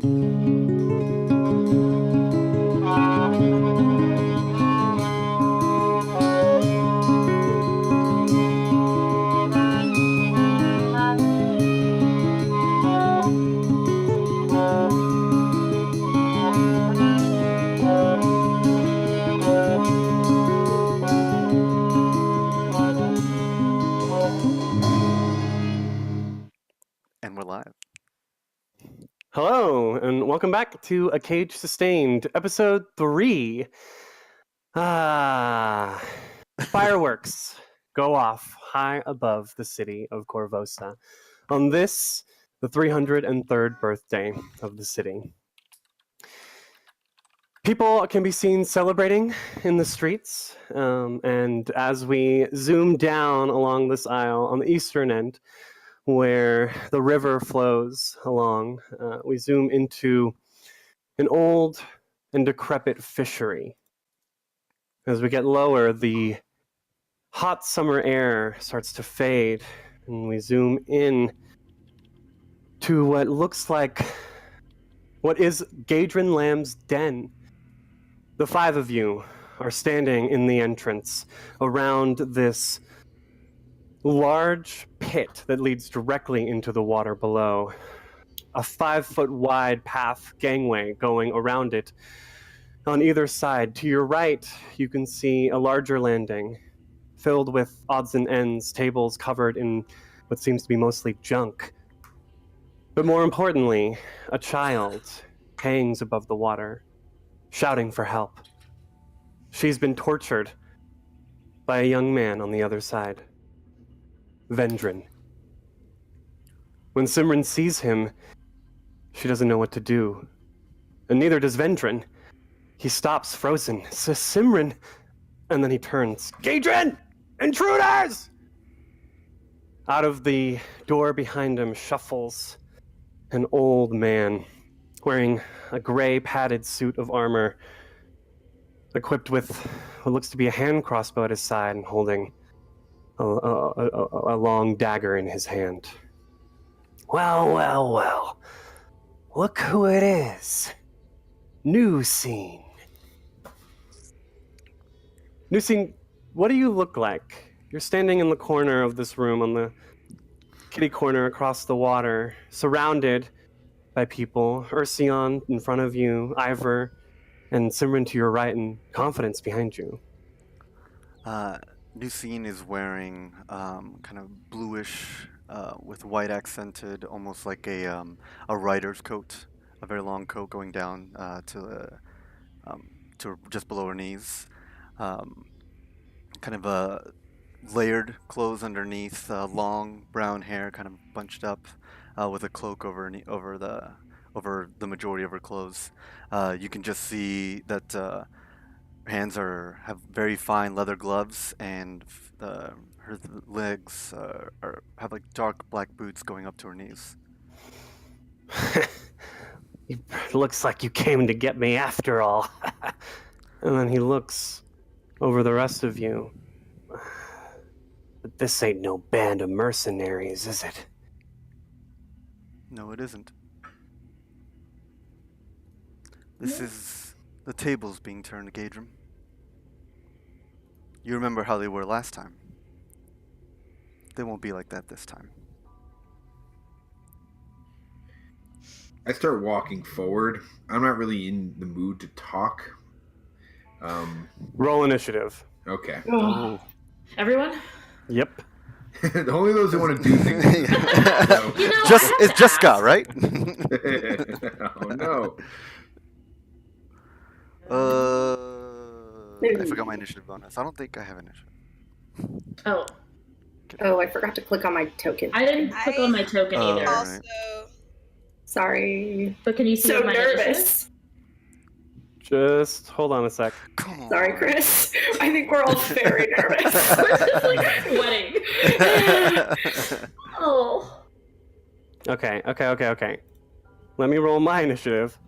And we're live. Hello, and welcome back to A Cage Sustained, episode 3. Fireworks go off high above the city of Corvosa on this, the 303rd birthday of the city. People can be seen celebrating in the streets, and as we zoom down along this aisle on the eastern end, where the river flows along, we zoom into an old and decrepit fishery. As we get lower, the hot summer air starts to fade, and we zoom in to what looks like what is Gaedrenn Lamm's den. The 5 of you are standing in the entrance around this large pit that leads directly into the water below. A 5-foot wide path gangway going around it. On either side, to your right, you can see a larger landing filled with odds and ends, tables covered in what seems to be mostly junk. But more importantly, a child hangs above the water, shouting for help. She's been tortured by a young man on the other side, Vendrin. When Simran sees him, she doesn't know what to do, and neither does Vendrin. He stops frozen, says Simran, and then he turns. Gaedrenn! Intruders! Out of the door behind him shuffles an old man wearing a gray padded suit of armor, equipped with what looks to be a hand crossbow at his side and holding a long dagger in his hand. Well. Look who it is. New scene. New scene, what do you look like? You're standing in the corner of this room on the kitty corner across the water, surrounded by people. Ursion in front of you, Ivor, and Simran to your right, and Confidence behind you. New Scene is wearing kind of bluish with white accented, almost like a rider's coat, a very long coat going down to just below her knees. Kind of layered clothes underneath, long brown hair kind of bunched up, with a cloak over the majority of her clothes. You can just see that her hands have very fine leather gloves, and her legs have like dark black boots going up to her knees. It looks like you came to get me after all. And then he looks over the rest of you. But this ain't no band of mercenaries, is it? No, it isn't. This is the tables being turned, Gaedrenn. You remember how they were last time. They won't be like that this time. I start walking forward. I'm not really in the mood to talk. Roll initiative. Okay. Oh. Everyone? Yep. Only those who want to do things. It's just Scott, right? Oh no. I forgot my initiative bonus. I don't think I have initiative. Oh, I forgot to click on my token. I didn't click on my token either. Also, Sorry. But can you see So my nervous. Just hold on a sec. come on. Sorry, Chris. I think we're all very nervous. We're just like sweating. Oh. Okay. Let me roll my initiative.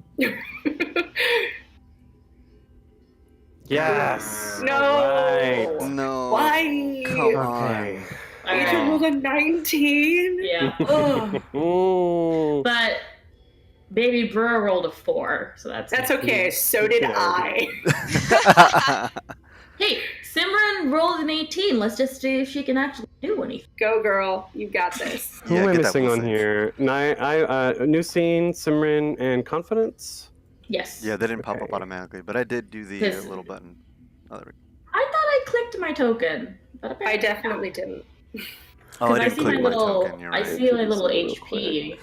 Yes. No. Right. No. Why? Come on. Okay. Agent rolled a 19. Yeah. Ugh. Ooh. But Baby Burr rolled a 4, so That's okay. So did Yeah. I. Hey, Simran rolled an 18. Let's just see if she can actually do anything. Go, girl. You got this. Who Yeah, am I get that missing will on save. here? New Scene, Simran, and Confidence? Yes. Yeah, they didn't pop up Okay. automatically, but I did do the This- little button. Oh, there we I thought I clicked my token, but I apparently definitely didn't. Oh, I I didn't see click my my little. token. You're I right. see my little Real HP.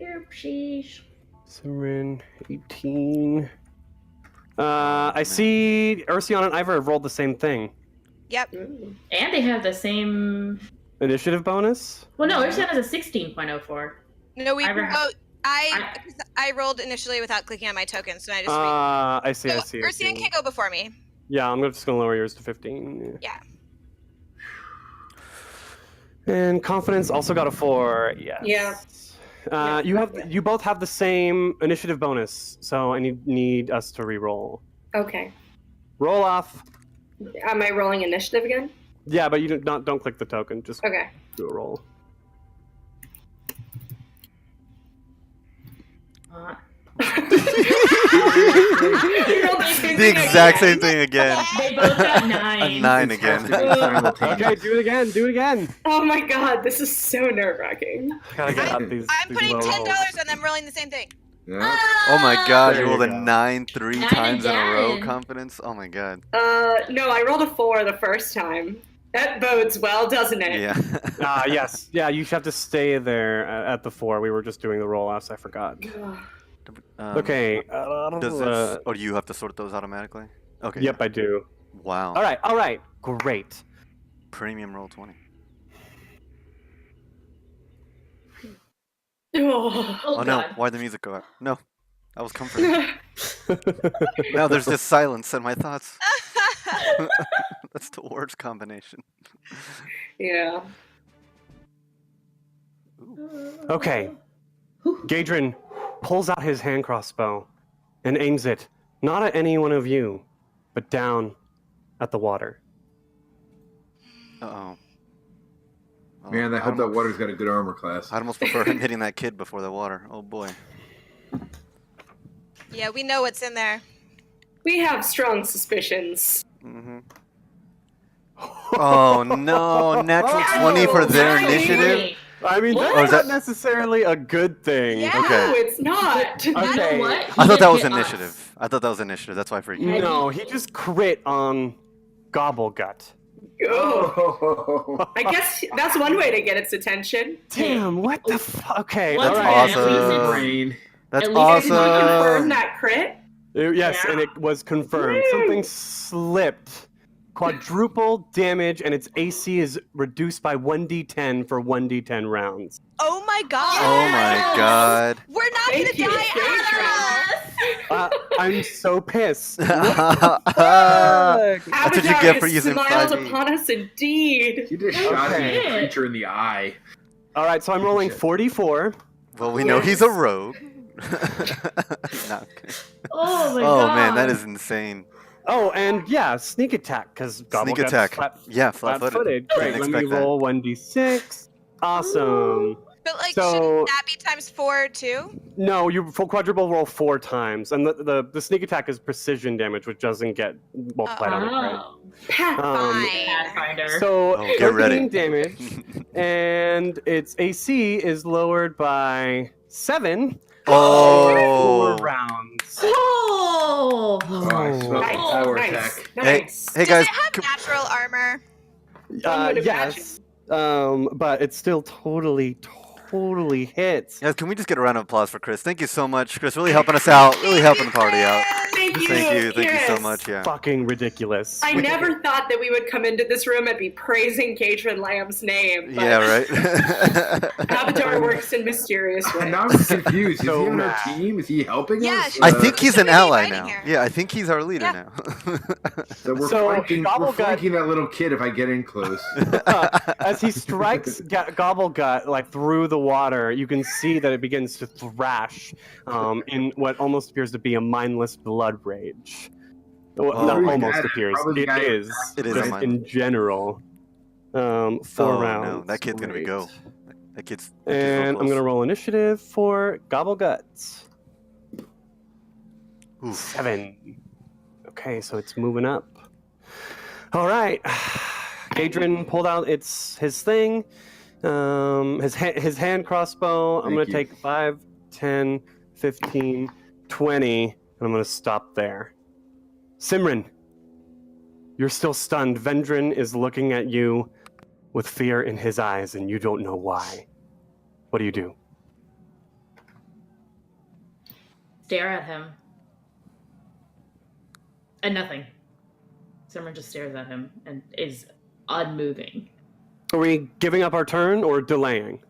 Oopsies. Simran, 18. I man. see Ursion and Ivor have rolled the same thing. Yep. And they have the same. Initiative bonus? Well, no, Ursian has a 16.04. No, we. Ivor- Oh, I rolled initially without clicking on my token, so I just. I see, I So see. I Ursian see. can go before me. Yeah, I'm just gonna lower yours to 15. Yeah. And Confidence also got a 4. Yes. Yeah. You both have the same initiative bonus, so I need us to re-roll. Okay. Roll off. Am I rolling initiative again? Yeah, but you don't click the token. Just Okay. do a roll. The exact same thing again. They both got A 9. 9 It has again. to be simultaneous. Okay, do it again. Do it again. Oh my god, this is so nerve-wracking. Gotta get out these. I'm these putting low $10 rolls. on them rolling the same thing. Yeah. Oh my god, There you you rolled a go. 9 3 9 times in a row, again. confidence? Oh my god. No, I rolled a 4 the first time. That bodes well, doesn't it? Yeah. Yes. Yeah, you have to stay there at the 4. We were just doing the roll offs. I forgot. Okay. Does this, or do you have to sort those automatically? Okay. Yep, I do. Wow. All right. Great. Premium roll 20. Oh. Oh no, God. why'd the music go out? No. I was comforted. Now there's just silence in my thoughts. That's the worst combination. Yeah. Okay. Gaedrenn pulls out his hand crossbow and aims it not at any one of you, but down at the water. Uh-oh. Oh, Man, I hope that water's got a good armor class. I'd almost prefer him hitting that kid before the water. Oh boy. Yeah, we know what's in there. We have strong suspicions. Mm-hmm. Oh no, natural 20 for their Nice. initiative? I mean, What? that's Or is not that- necessarily a good thing. Yeah. Okay. No, it's not. You know Okay. what? I He thought that did was hit us. initiative. I thought that was initiative. That's why I freaked out. No, he just crit on Gobblegut. Oh. I guess that's one way to get its attention. Damn, what the fuck? Okay, Once all That's right. again, at least awesome. it's- Brain. That's At least Can you confirm awesome. that crit? Yes, Yeah. and it was confirmed. Woo. Something slipped. Quadruple damage, and its AC is reduced by 1d10 for 1d10 rounds. Oh my god. Oh my god. We're not Thank gonna you, die Gaedrenn. after all. I'm so pissed. That's what you Avatar get for has using smiled 5e. upon us indeed. You just shot Okay. a creature in the eye. All right, so I'm rolling 44. Well, we know he's a rogue. No. Oh my Oh god. man, that is insane. Oh, and yeah, sneak attack, because Sneak attack. Yeah, flat-footed. flat-footed. Great, Didn't let me expect that. roll 1d6. Awesome. But like, So- shouldn't that be times 4 too? No, you full quadruple roll 4 times, and the sneak attack is precision damage, which doesn't get multiplied on it, right? Oh. Um, Pathfinder. So Oh, get 13 ready. damage, and its AC is lowered by 7 for Oh. 4 rounds. Oh. Oh, I smell Nice, power nice, attack. nice. Hey Does guys, it have natural armor? would Yes, but it still totally hits. guys, can we just get a round of applause for Chris? Thank you so much, Chris. Really helping us out. Really helping the party out. Thank you. Thank you so yes. much. Yeah. Fucking ridiculous. I never thought that we would come into this room and be praising Gaedrenn Lamm's name. But Yeah, right. Avatar works in mysterious ways. Now I'm confused. Is So he on our mad. team? Is he helping Yeah, us? I think he's an Somebody ally fighting now. here. Yeah, I think he's our leader Yeah. now. So we're So, flanking Gobblegut- that little kid if I get in close. As he strikes Gobblegut like through the water, you can see that it begins to thrash in what almost appears to be a mindless blood rage. Well, Oh. not Probably almost got it. appears. Probably It got it. is. It is just a in general. 4 Oh, rounds. no, that kid's gonna be Great. go. That gets real And I'm close. going to roll initiative for Gobble Guts. Oof. 7. Okay, so it's moving up. All right. Gaedrenn pulled out his thing, his hand crossbow. I'm going Thank to you. take 5, 10, 15, 20, and I'm going to stop there. Simran, you're still stunned. Vendrin is looking at you with fear in his eyes, and you don't know why. What do you do? Stare at him. And nothing. Simran just stares at him and is unmoving. Are we giving up our turn or delaying?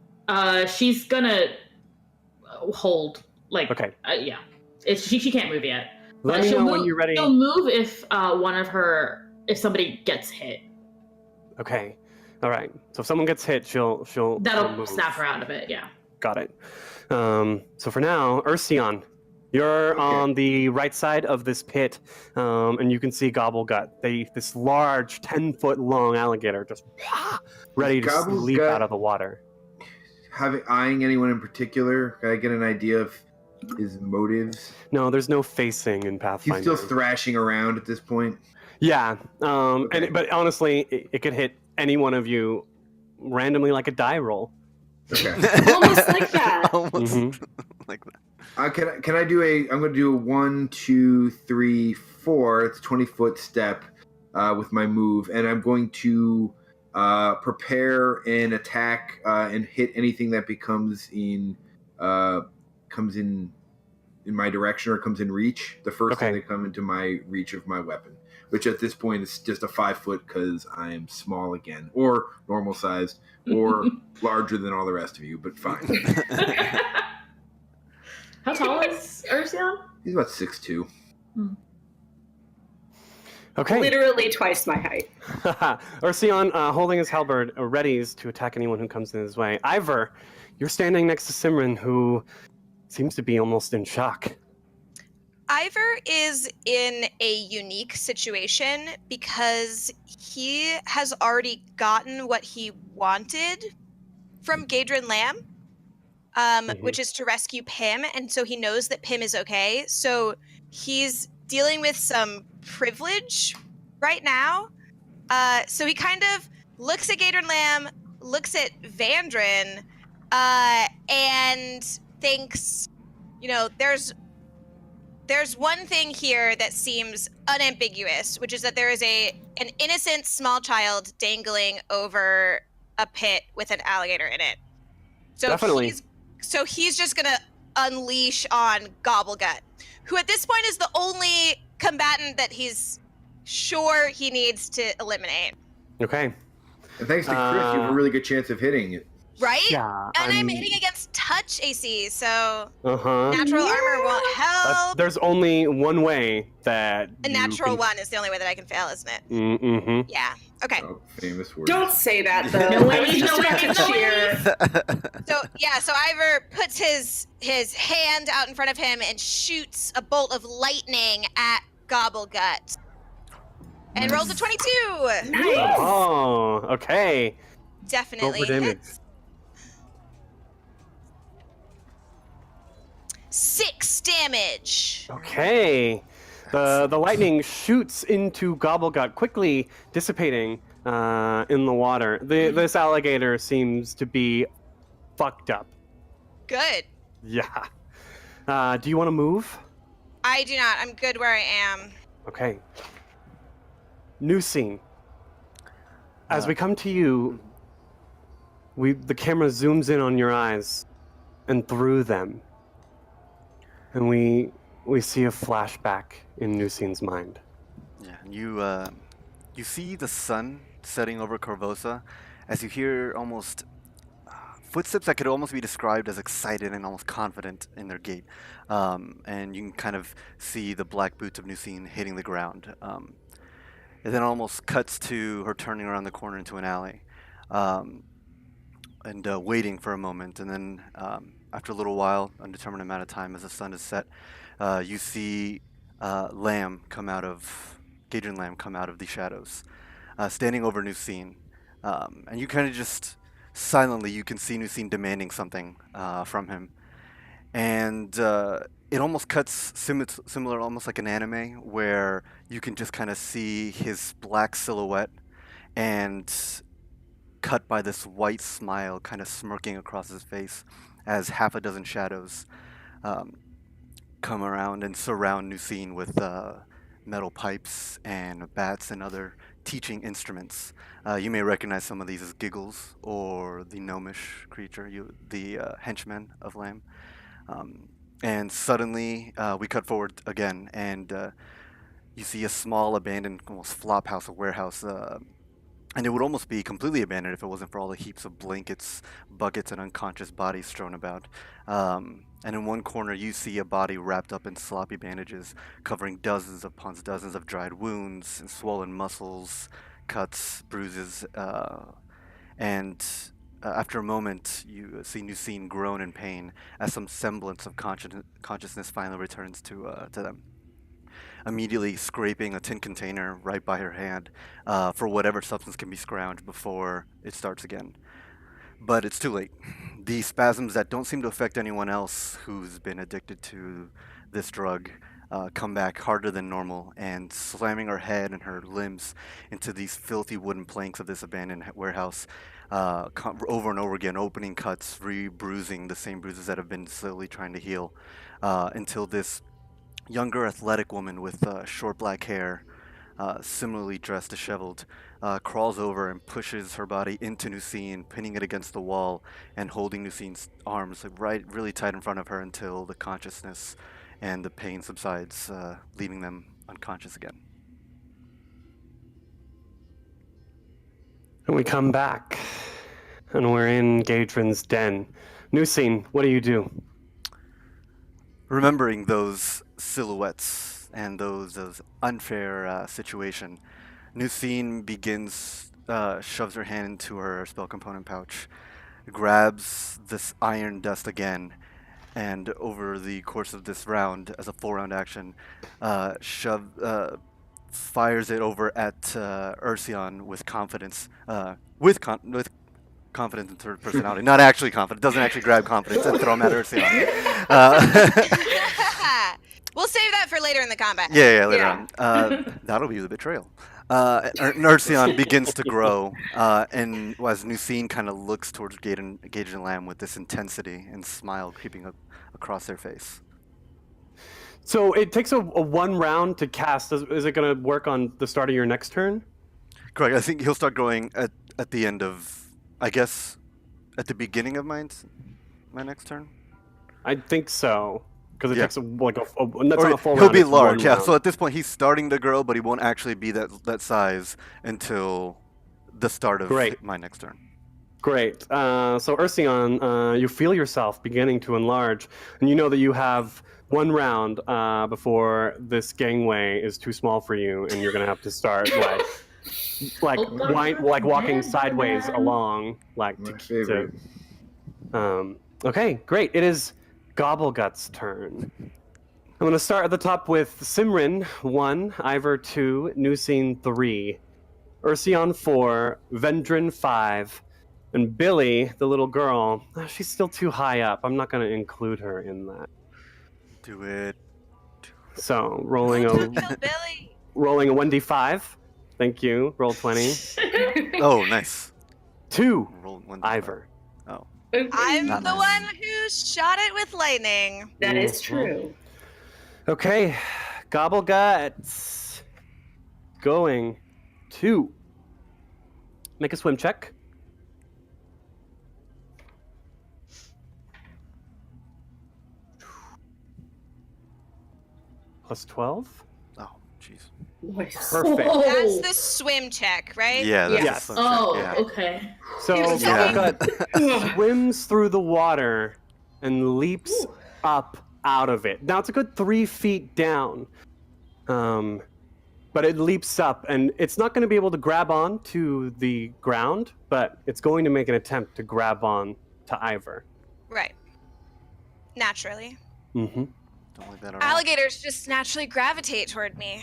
She's gonna hold. Like, Okay. Yeah. She can't move yet. Let me she'll know move, when you're ready. She'll move if if somebody gets hit. Okay. All right. So if someone gets hit, she'll That'll move. snap her out of it, yeah. Got it. So for now, Ursion, you're on the right side of this pit, and you can see Gobblegut. This large, 10-foot long alligator just ready to leap out of the water. Eyeing anyone in particular? Can I get an idea of his motives? No, there's no facing in Pathfinder. He's still thrashing around at this point. Yeah. But honestly, it could hit any one of you randomly like a die roll. Okay. Almost like that. Almost like that. Can I do I'm going to do a 1, 2, 3, 4. It's a 20-foot step with my move, and I'm going to prepare an attack and hit anything that comes in my direction or comes in reach. The first thing that come into my reach of my weapon, which at this point is just a 5-foot because I am small again, or normal sized, or larger than all the rest of you, but fine. How tall is Ursion? He's about 6'2". Okay. Literally twice my height. Ursion, holding his halberd, readies to attack anyone who comes in his way. Ivor, you're standing next to Simran, who seems to be almost in shock. Ivor is in a unique situation because he has already gotten what he wanted from Gaedrenn Lamm, which is to rescue Pym, and so he knows that Pym is okay. So he's dealing with some privilege right now. So he kind of looks at Gaedrenn Lamm, looks at Vendrin, and thinks, there's one thing here that seems unambiguous, which is that there is an innocent small child dangling over a pit with an alligator in it. So Definitely. He's just gonna unleash on Gobblegut, who at this point is the only combatant that he's sure he needs to eliminate. Okay. And thanks to Chris, you have a really good chance of hitting it. Right? Yeah. And I'm hitting against touch AC, so Uh-huh. natural armor won't help. There's only one way that A natural one is the only way that I can fail, isn't it? Mm-hmm. Yeah. Okay. Oh, famous word. Don't say that though. No way, I was just no about way, to no cheer. So Ivor puts his hand out in front of him and shoots a bolt of lightning at Gobblegut. And rolls a 22. Nice. Oh, okay. Definitely Roll for damage. hits. 6 damage. Okay. The lightning shoots into Gobblegut, quickly dissipating in the water. This alligator seems to be fucked up. Good. Yeah. Do you want to move? I do not. I'm good where I am. Okay. New scene. As we come to you, the camera zooms in on your eyes and through them. And we see a flashback in Nusine's mind. Yeah, you see the sun setting over Corvosa as you hear almost footsteps that could almost be described as excited and almost confident in their gait. And you can kind of see the black boots of Nusine hitting the ground. It then almost cuts to her turning around the corner into an alley and waiting for a moment. And then after a little while, undetermined amount of time as the sun is set, you see Gaedrenn Lamm come out of the shadows, standing over Nusine. And you kind of just silently you can see Nucine demanding something from him. And it almost cuts similar, almost like an anime, where you can just kind of see his black silhouette and cut by this white smile kind of smirking across his face as half a dozen shadows um, come around and surround Nucine with metal pipes and bats and other teaching instruments. You may recognize some of these as Giggles or the gnomish creature, the henchman of Lamb. Um, and suddenly, we cut forward again, and you see a small, abandoned, almost flop house or warehouse. And it would almost be completely abandoned if it wasn't for all the heaps of blankets, buckets, and unconscious bodies strewn about. And in one corner, you see a body wrapped up in sloppy bandages, covering dozens upon dozens of dried wounds and swollen muscles, cuts, bruises, and after a moment, you see Nucine groan in pain as some semblance of consciousness finally returns to them. Immediately scraping a tin container right by her hand for whatever substance can be scrounged before it starts again. But it's too late. The spasms that don't seem to affect anyone else who's been addicted to this drug come back harder than normal, and slamming her head and her limbs into these filthy wooden planks of this abandoned warehouse over and over again, opening cuts, re-bruising the same bruises that have been slowly trying to heal until this younger athletic woman with short black hair, similarly dressed disheveled, crawls over and pushes her body into Nucine, pinning it against the wall and holding Nucine's arms really tight in front of her until the consciousness and the pain subsides, leaving them unconscious again. And we come back, and we're in Gaedrenn's den. Nucine, what do you do? Remembering those silhouettes and those unfair situation, Nucine shoves her hand into her spell component pouch, grabs this iron dust again, and over the course of this round, as a full round action, fires it over at Ursion with confidence, with confidence in third personality. Not actually confident. Doesn't actually grab confidence and throw him at Ursion. We'll save that for later in the combat. Yeah, later on. That'll be the betrayal. Ursion begins to grow, and as Nucine kind of looks towards Gaedrenn Lamm with this intensity and smile creeping up across their face. So it takes a one round to cast. Is it going to work on the start of your next turn? Correct. I think he'll start growing at the end of, I guess, at the beginning of my next turn. I think so. Because it takes that's or not a full round. He'll be it's large, yeah. round. So at this point, he's starting to grow, but he won't actually be that size until the start of my next turn. Great. So Ursion, you feel yourself beginning to enlarge, and you know that you have one round before this gangway is too small for you, and you're going to have to start like walking sideways along, like My favorite. Okay, great. It is Gobblegut's turn. I'm going to start at the top with Simrin 1, Ivor 2, Nucine 3, Ursion 4, Vendrin 5, and Billy, the little girl, she's still too high up. I'm not going to include her in that. Do it. So, rolling a 1d5. Thank you. Roll 20. Oh, nice. 2, Roll 1d5. Ivor. Oh. I'm Not the nice. one who shot it with lightning. That is true. Okay, Gobblegut going to make a swim check. Plus 12. Oh, jeez. Nice. Perfect. Whoa. That's the swim check, right? Yeah, that's Yes. a fun check, Oh, yeah. okay. So Yeah. Gobblegut swims through the water and leaps up out of it. Now it's a good 3 feet down. But it leaps up, and it's not going to be able to grab on to the ground, but it's going to make an attempt to grab on to Ivor. Right. Naturally. Mm-hmm. Don't like that at all. Alligators just naturally gravitate toward me.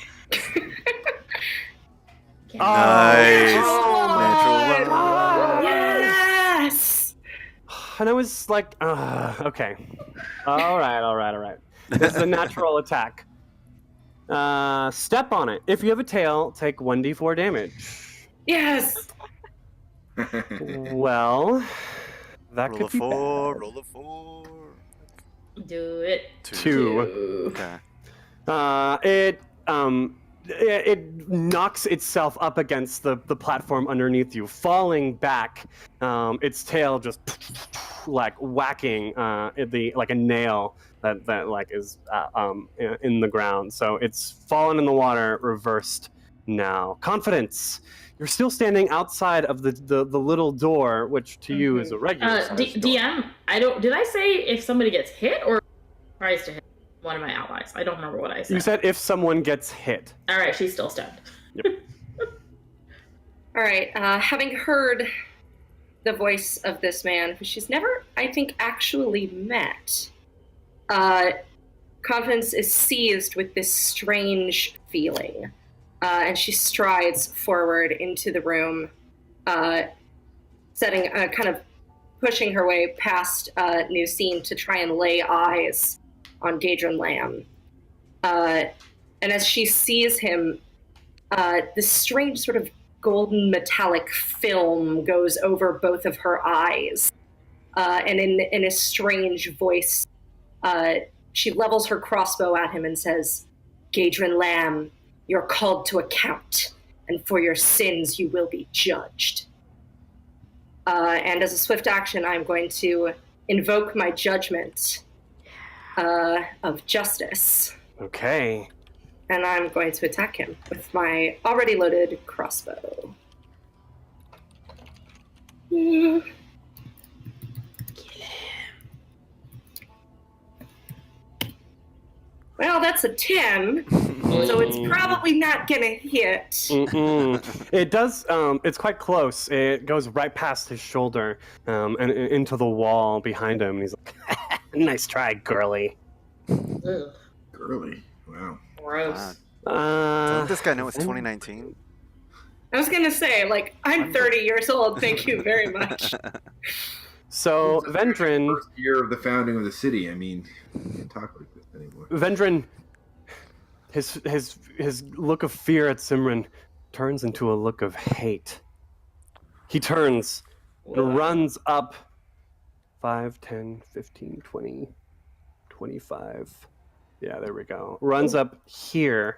Nice. Oh, Natural one. Yes. And I was like, okay. All right. This is a natural attack. Step on it. If you have a tail, take 1d4 damage. Yes. Well, that Roll could a be 4. bad. Roll a 4. Do it. 2. Okay. It knocks itself up against the platform underneath you, falling back. Its tail just like whacking like a nail that like is in the ground. So it's fallen in the water, reversed now. Confidence. You're still standing outside of the little door, which to you is a regular size door. DM, did I say if somebody gets hit or tries to hit one of my allies? I don't remember what I said. You said if someone gets hit. All right, she's still stunned. Yep. All right. Having heard the voice of this man, who she's never, I think, actually met, Confidence is seized with this strange feeling. And she strides forward into the room, kind of pushing her way past New Scene to try and lay eyes on Gaedrenn Lamm. And as she sees him, this strange sort of golden metallic film goes over both of her eyes. And in a strange voice, she levels her crossbow at him and says, "Gaedrenn Lamm, you're called to account, and for your sins you will be judged." And as a swift action, I'm going to invoke my judgment of justice. Okay. And I'm going to attack him with my already loaded crossbow. Well, that's a 10, so it's probably not gonna hit. It does. It's quite close. It goes right past his shoulder and into the wall behind him. And he's like, "Nice try, girly." Ugh, Girly. Wow. gross. Doesn't this guy know it's 2019? I was gonna say, like, I'm 30 years old, thank you very much. So It's the Gaedrenn, first year of the founding of the city. I mean, you can't talk like this anymore. Gaedrenn, his look of fear at Simran turns into a look of hate. He turns and runs up 5, 10, 15, 20, 25. Yeah, there we go. Runs up here.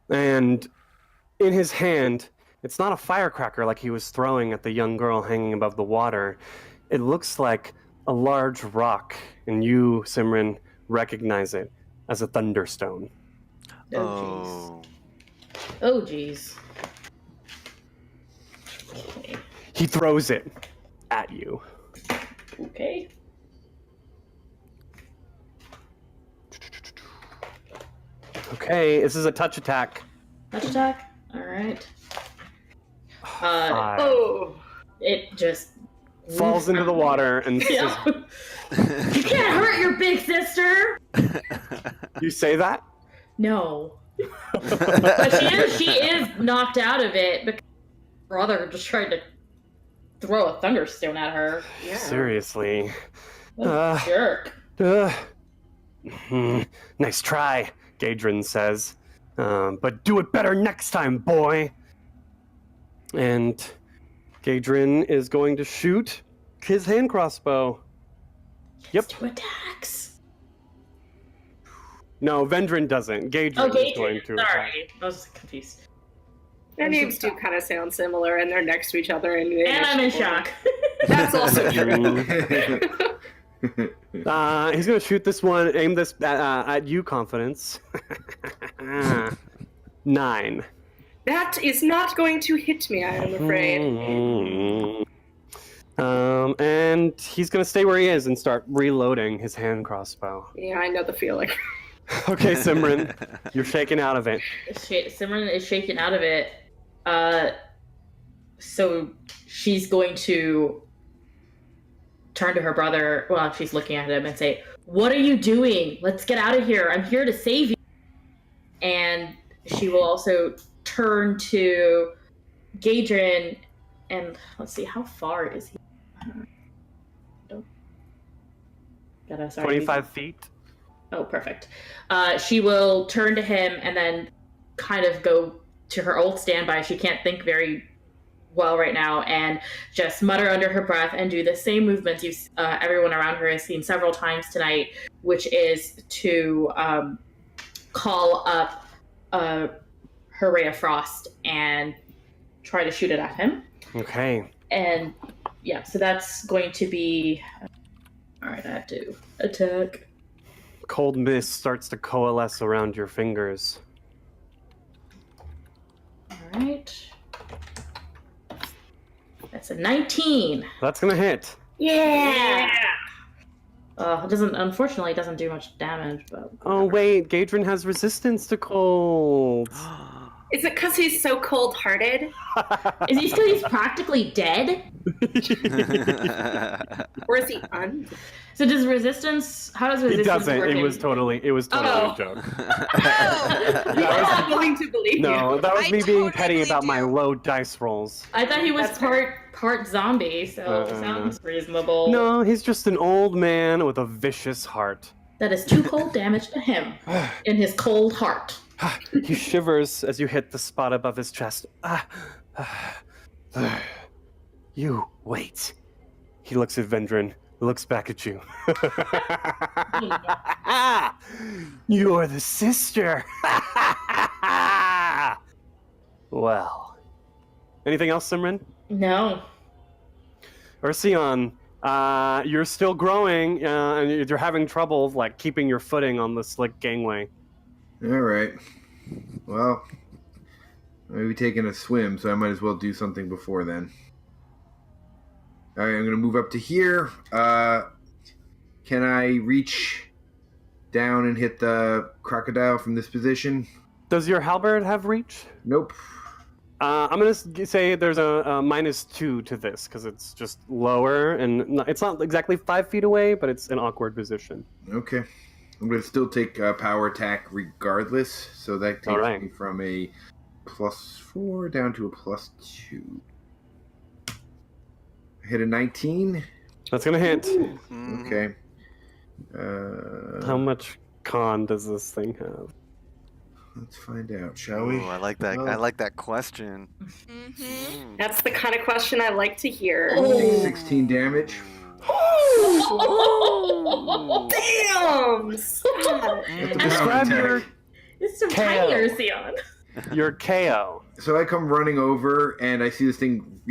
And in his hand, it's not a firecracker like he was throwing at the young girl hanging above the water. It looks like a large rock, and you, Simran, recognize it as a thunderstone. Oh. Oh, jeez. Okay. He throws it at you. Okay. Okay, this is a touch attack. Touch attack. All right. 5. Oh, It just Falls into the water and Yeah. You can't hurt your big sister. You say that? No. But she is knocked out of it because her brother just tried to throw a thunderstone at her. Yeah. Seriously. What a jerk. Nice try, Gaedrenn says. But do it better next time, boy. And Gaedrenn is going to shoot his hand crossbow. Yep. 2 attacks. No, Vendrin doesn't. Gaedrenn is going to attack. Sorry, I was confused. their names do kind of sound similar, and they're next to each other. And I'm in shock. That's also true. He's going to shoot this one, aim this at you, Confidence. 9. That is not going to hit me, I am afraid. And he's going to stay where he is and start reloading his hand crossbow. Yeah, I know the feeling. Okay, Simran, you're shaken out of it. Simran is shaken out of it. So she's going to turn to her brother while she's looking at him and say, "What are you doing? Let's get out of here. I'm here to save you." And she will also turn to Gaedrenn And let's see, how far is he? Sorry. 25 feet. Oh, perfect. She will turn to him and then kind of go to her old standby. She can't think very well right now, and just mutter under her breath and do the same movements everyone around her has seen several times tonight, which is to call up her ray of frost and try to shoot it at him. Okay. And yeah, so that's going to be... All right, I have to attack. Cold mist starts to coalesce around your fingers. All right. That's a 19. That's gonna hit. Yeah. It unfortunately doesn't do much damage, but... Oh wait, Gaedrenn has resistance to cold. Is it because he's so cold-hearted? Is he still... He's practically dead? Or is he un? So does resistance... How does resistance It doesn't. work? It was totally Oh. a joke. Oh, I'm not willing to believe No, you. that was I me being totally petty about my do. low dice rolls. I thought he was That's fair. part zombie, so it sounds reasonable. No, he's just an old man with a vicious heart. That is 2 cold damage to him in his cold heart. He shivers as you hit the spot above his chest. You wait. He looks at Vendrin, looks back at you. You're the sister. Well. Anything else, Simran? No. Ursion, you're still growing, and you're having trouble like keeping your footing on the slick gangway. All right. Well, I'll be taking a swim, so I might as well do something before then. All right, I'm going to move up to here. Can I reach down and hit the crocodile from this position? Does your halberd have reach? Nope. I'm going to say there's a -2 to this, because it's just lower, and it's not exactly 5 feet away, but it's an awkward position. Okay. I'm going to still take a power attack regardless, so that takes me from a +4 down to a +2. I hit a 19. That's going to hit. Okay. How much con does this thing have? Let's find out, shall we? Ooh, I like that. I like that question. Mm-hmm. That's the kind of question I like to hear. Take 16 damage. Damn! Stop. Describe your It's some KO. tiny Ursion. your KO. So I come running over and I see this thing,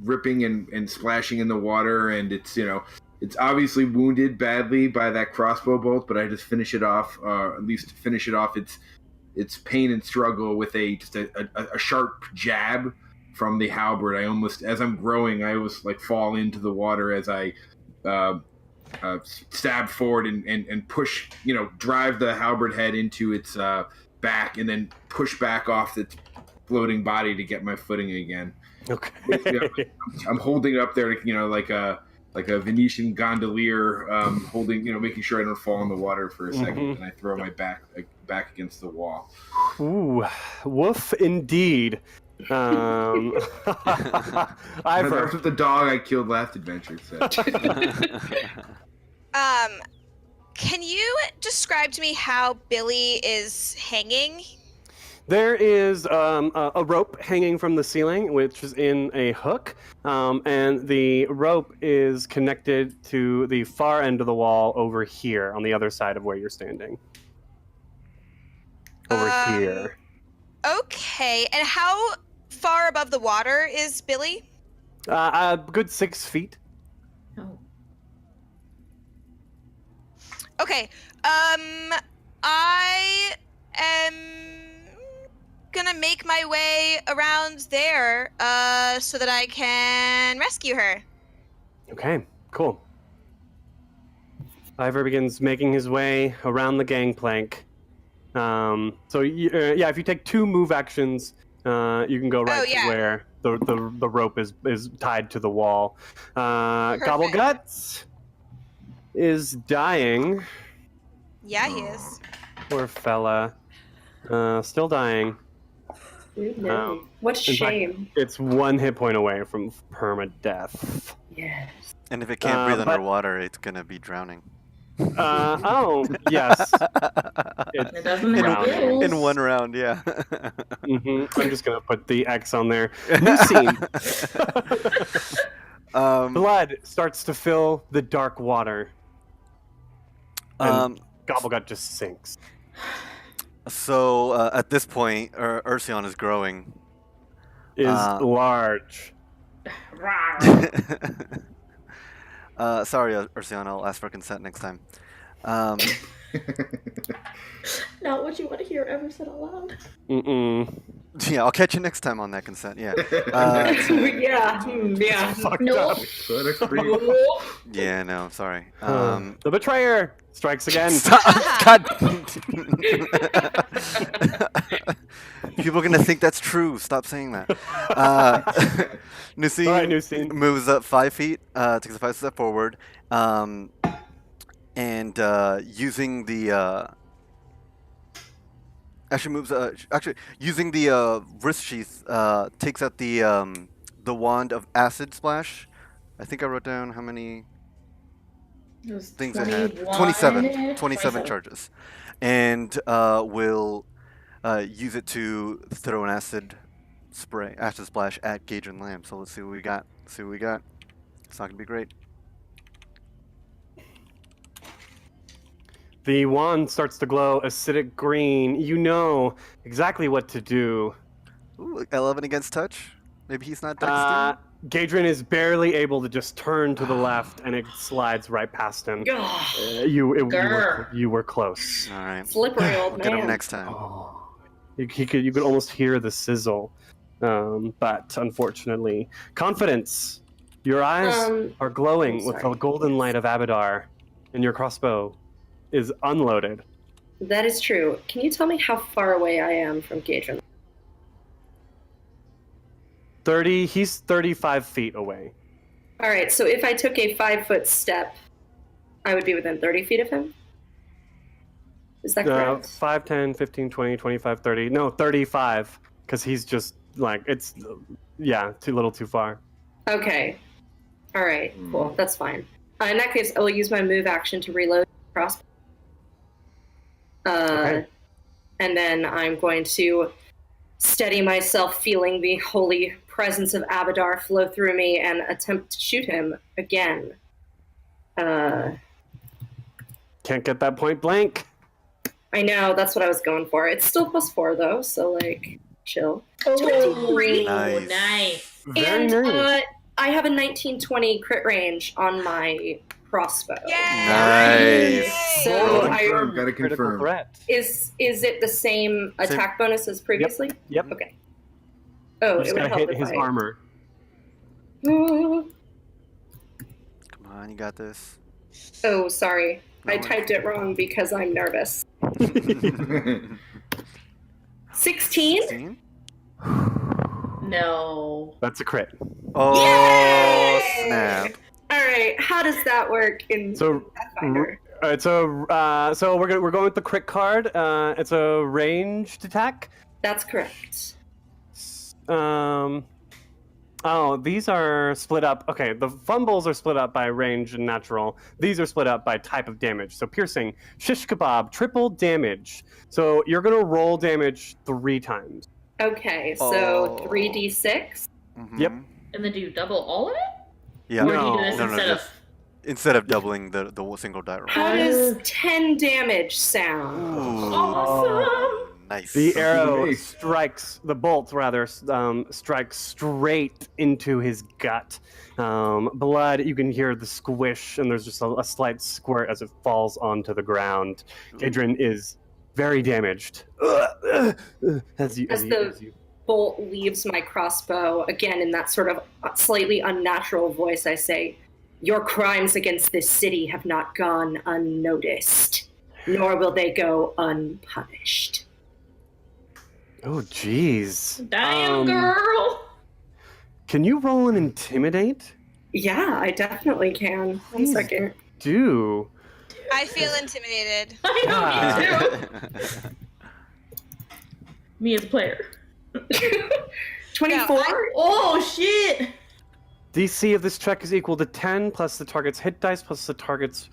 ripping and splashing in the water, and it's, it's obviously wounded badly by that crossbow bolt, but I just finish it off, at least finish it off its pain and struggle with a sharp jab from the halberd. I almost, as I'm growing, I almost like fall into the water as I stab forward and push, drive the halberd head into its back, and then push back off its floating body to get my footing again. Okay. I'm holding it up there, like a Venetian gondolier, holding, making sure I don't fall in the water for a second, and I throw my back against the wall. Ooh, woof indeed. Ivor. That's what the dog I killed last adventure said. Can you describe to me how Billy is hanging? There is a rope hanging from the ceiling, which is in a hook, and the rope is connected to the far end of the wall over here, on the other side of where you're standing. Over here. Okay, and how far above the water is Billy? A good 6 feet. Oh. Okay, I am gonna make my way around there, so that I can rescue her. Okay, cool. Ivor begins making his way around the gangplank. If you take 2 move actions, you can go right to where the rope is tied to the wall. Gobble Guts is dying. Yeah, he is. Poor fella. Still dying. No. What in shame. fact, it's 1 hit point away from permadeath. Yes. And if it can't breathe but- underwater, it's gonna be drowning. Yes. It doesn't have drowning. gills. In 1 round, yeah. I'm just going to put the X on there. New scene. Blood starts to fill the dark water. And Gobblegut just sinks. So at this point, Ursion is growing. Is large. Sorry, Ursion, I'll ask for consent next time. Not what you want to hear ever said out loud. Yeah, I'll catch you next time on that consent. Yeah. Yeah. Fucked Nope. up. What a creep. Yeah, no, sorry. The betrayer strikes again. Stop. God. People are gonna think that's true. Stop saying that. Nusi All right, new scene. moves up 5 feet, takes a 5 step forward, and using the using the wrist sheath, takes out the wand of acid splash. I think I wrote down how many It was things it had. 27. 27 charges, and will use it to throw an acid splash at Gaedrenn Lamm. So let's see what we got. It's not gonna be great. The wand starts to glow acidic green. You know exactly what to do. Ooh, 11 against touch. Maybe he's not dexter. Gaedrenn is barely able to just turn to the left, and it slides right past him. You were close. All right. Slippery old We'll man. get him next time. Oh, you could almost hear the sizzle, but unfortunately, confidence. Your eyes are glowing with the golden light of Abadar, and your crossbow is unloaded. That is true. Can you tell me how far away I am from Gaedrenn? 30. He's 35 feet away. All right, so if I took a 5-foot step, I would be within 30 feet of him? Is that correct? 5, 10, 15, 20, 25, 30. No, 35, because he's just like, it's, too little too far. Okay. All right, cool. That's fine. In that case, I will use my move action to reload the crossbow. Okay. And then I'm going to steady myself, feeling the holy presence of Abadar flow through me, and attempt to shoot him again. Can't get that point blank. I know, that's what I was going for. It's still +4 though, so like, chill. Oh, 23. nice. Very And nice. I have a 19-20 crit range on my crossbow. Nice. So Gotta Critical confirm. threat. Is it the same attack bonus as previously? Yep. Okay. Oh, You it just would gotta help hit if his I... armor. Come on, you got this. Oh, sorry. No I worries. typed it wrong because I'm nervous. 16? 16? No. That's a crit. Oh, Yay! snap. All right. How does that work in So, Pathfinder? so we're going with the crit card. It's a ranged attack. That's correct. These are split up. Okay, the fumbles are split up by range and natural. These are split up by type of damage. So piercing, shish kebab, triple damage. So you're gonna roll damage 3 times. Okay, so Oh. 3d6. Mhm. Yep. And then do you double all of it? Yeah. Or do you do this No, instead of... just instead of doubling the single die roll. How does 10 damage sound? Awesome! Nice. The arrow Nice. strikes, the bolt rather, strikes straight into his gut. Blood, you can hear the squish, and there's just a slight squirt as it falls onto the ground. Gaedrenn is very damaged. As you Bolt leaves my crossbow, again in that sort of slightly unnatural voice, I say, "Your crimes against this city have not gone unnoticed, nor will they go unpunished." Oh, jeez. Damn, girl! Can you roll an intimidate? Yeah, I definitely can. One Please. second. Do. I feel intimidated. I know, me too. Me as a player. 24? Oh shit! DC of this check is equal to 10 plus the target's hit dice plus the target's.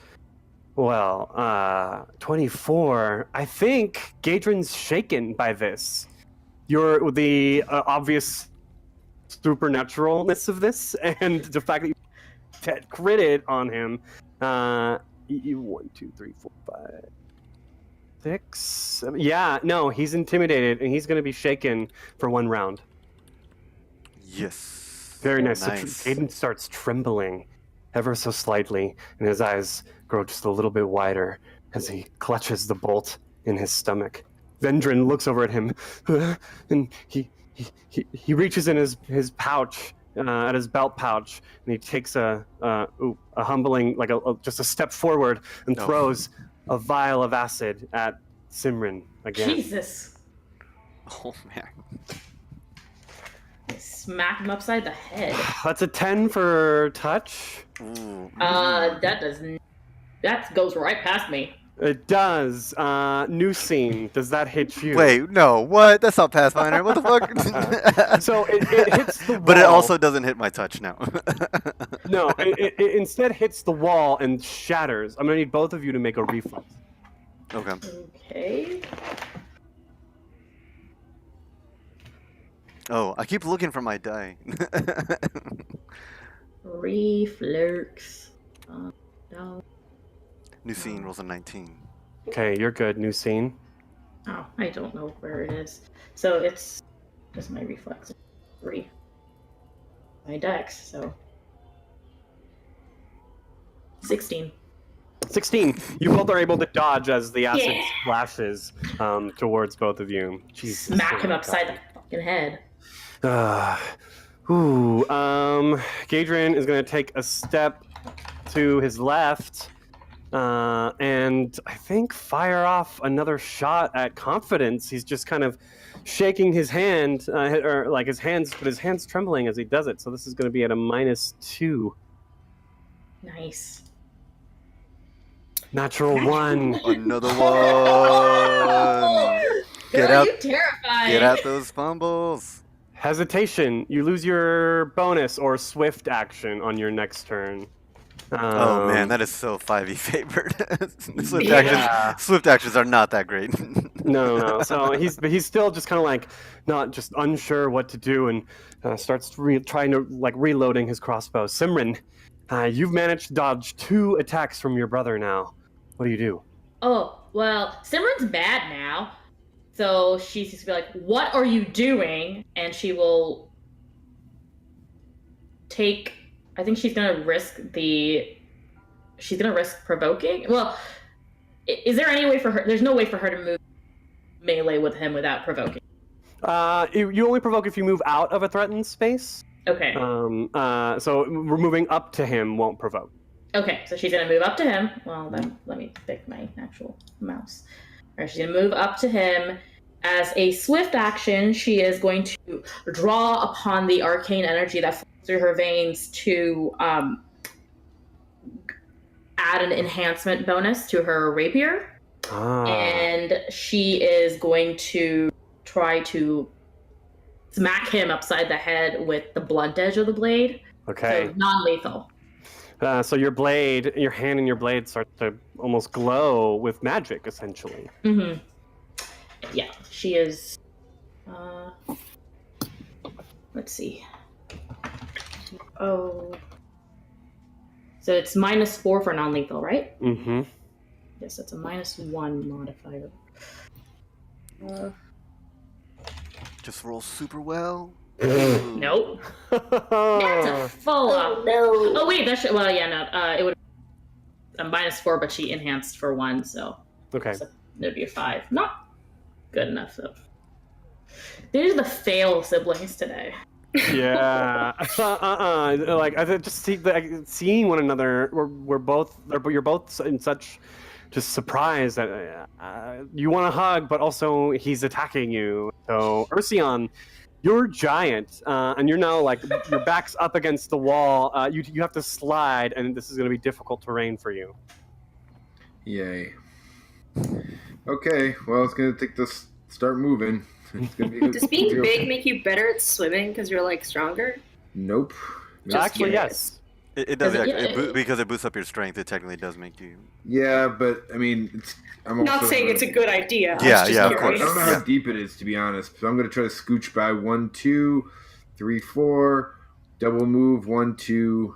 Well, 24. I think Gaedrenn's shaken by this. You're the obvious supernaturalness of this, and the fact that you critted on him. 1, 2, 3, 4, 5, 6, 7. Yeah, no, he's intimidated, and he's going to be shaken for 1 round. Yes. Very nice. Nice. So Aiden starts trembling ever so slightly, and his eyes grow just a little bit wider as he clutches the bolt in his stomach. Vendrin looks over at him, and he reaches in his pouch, at his belt pouch, and he takes a humbling, like just a step forward, and throws a vial of acid at Simran again. Jesus. Oh man. Smack him upside the head. That's a 10 for touch. Ooh. That goes right past me. It does. New scene. Does that hit you? Wait, no, what? That's not Pathfinder. What the fuck? So it hits the wall. But it also doesn't hit my touch now. No, it instead hits the wall and shatters. I'm gonna need both of you to make a reflex. Okay. Okay. Oh, I keep looking for my die. Reflex. No. New scene rolls a 19. Okay, you're good. New scene. Oh, I don't know where it is. So it's just my reflex. 3. My dex, so 16. 16. You both are able to dodge as the acid splashes towards both of you. Jesus. Smack him upside the fucking head. Gaedrenn is going to take a step to his left, and I think fire off another shot at confidence. He's just kind of shaking his hand, or like his hands, but his hand's trembling as he does it. So this is going to be at a -2. Nice. Natural 1. Another one. Get Girl, out. you terrified. Get out those fumbles. Hesitation. You lose your bonus or swift action on your next turn. Oh man, that is so 5e favored. Swift Yeah. actions are not that great. No. So he's still just kind of like not just unsure what to do, and starts trying to like reloading his crossbow. Simran, you've managed to dodge 2 attacks from your brother now. What do you do? Oh, well, Simran's bad now. So she's just gonna be like, "What are you doing?" And she will take. I think she's gonna risk provoking. Well, is there any way for her? There's no way for her to move melee with him without provoking. You only provoke if you move out of a threatened space. Okay. So moving up to him won't provoke. Okay, so she's gonna move up to him. Well, then let me pick my actual mouse. All right, she's gonna move up to him. As a swift action, she is going to draw upon the arcane energy that flows through her veins to add an enhancement bonus to her rapier. And she is going to try to smack him upside the head with the blunt edge of the blade. Okay. So non-lethal. So your blade, your hand and your blade start to almost glow with magic, essentially. Mm-hmm. Yeah, she is. Let's see. Oh. So it's -4 for non-lethal, right? Mm-hmm. Yes, that's a -1 modifier. Just roll super well. Nope. That's a full up. No. Oh wait, that should. Well, yeah, no. It would a -4, but she enhanced for 1, so Okay. it'd be a 5. Not good enough though. These are the fail siblings today. Yeah. Like I just seeing one another. You're both in such just surprise that you want to hug, but also he's attacking you. So Ursion, you're giant, and you're now like your back's up against the wall. You have to slide, and this is going to be difficult terrain for you. Yay. Okay, well, it's going to take this start moving. It's gonna be Does being big make you better at swimming because you're like stronger? Nope. Actually, curious. yes. It does, Does it- because it boosts up your strength, it technically does make you... Yeah, but I mean, I'm also Not saying it's a good idea. Yeah, I was just yeah, of I course. don't know curious. how deep it is, to be honest. So I'm going to try to scooch by 1, 2, 3, 4. Double move 1, 2,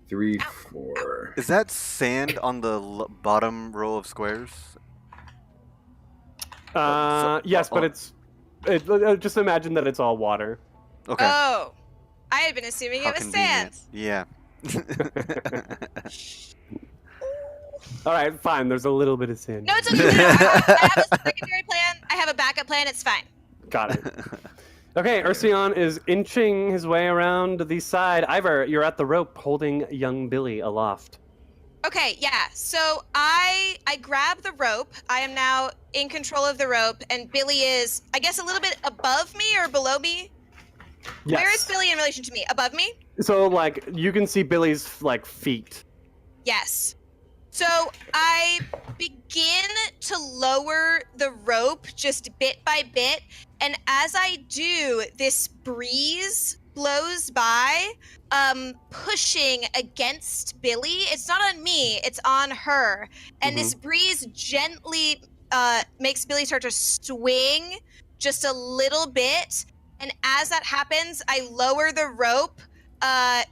3, 4. Is that sand on the bottom row of squares? Yes, but just imagine that it's all water. Okay. Oh, I had been assuming How it was convenient. sand. Yeah. All right, fine. There's a little bit of sand. No, it's okay. I have a secondary plan. I have a backup plan. It's fine. Got it. Okay, Ursion is inching his way around the side. Ivor, you're at the rope holding young Billy aloft. Okay, yeah. So I grab the rope. I am now in control of the rope, and Billy is, I guess, a little bit above me or below me. Yes. Where is Billy in relation to me? Above me? So, like, you can see Billy's, like, feet. Yes. So I begin to lower the rope just bit by bit, and as I do, this breeze blows by, pushing against Billy. It's not on me, it's on her. And this breeze gently makes Billy start to swing just a little bit. And as that happens, I lower the rope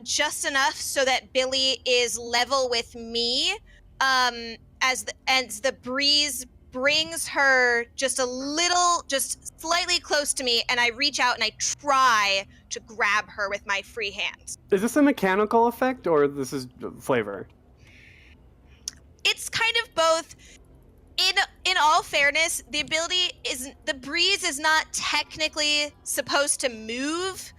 just enough so that Billy is level with me. As the breeze brings her just slightly close to me, and I reach out and I try to grab her with my free hand. Is this a mechanical effect, or this is flavor? It's kind of both. In all fairness, the breeze is not technically supposed to move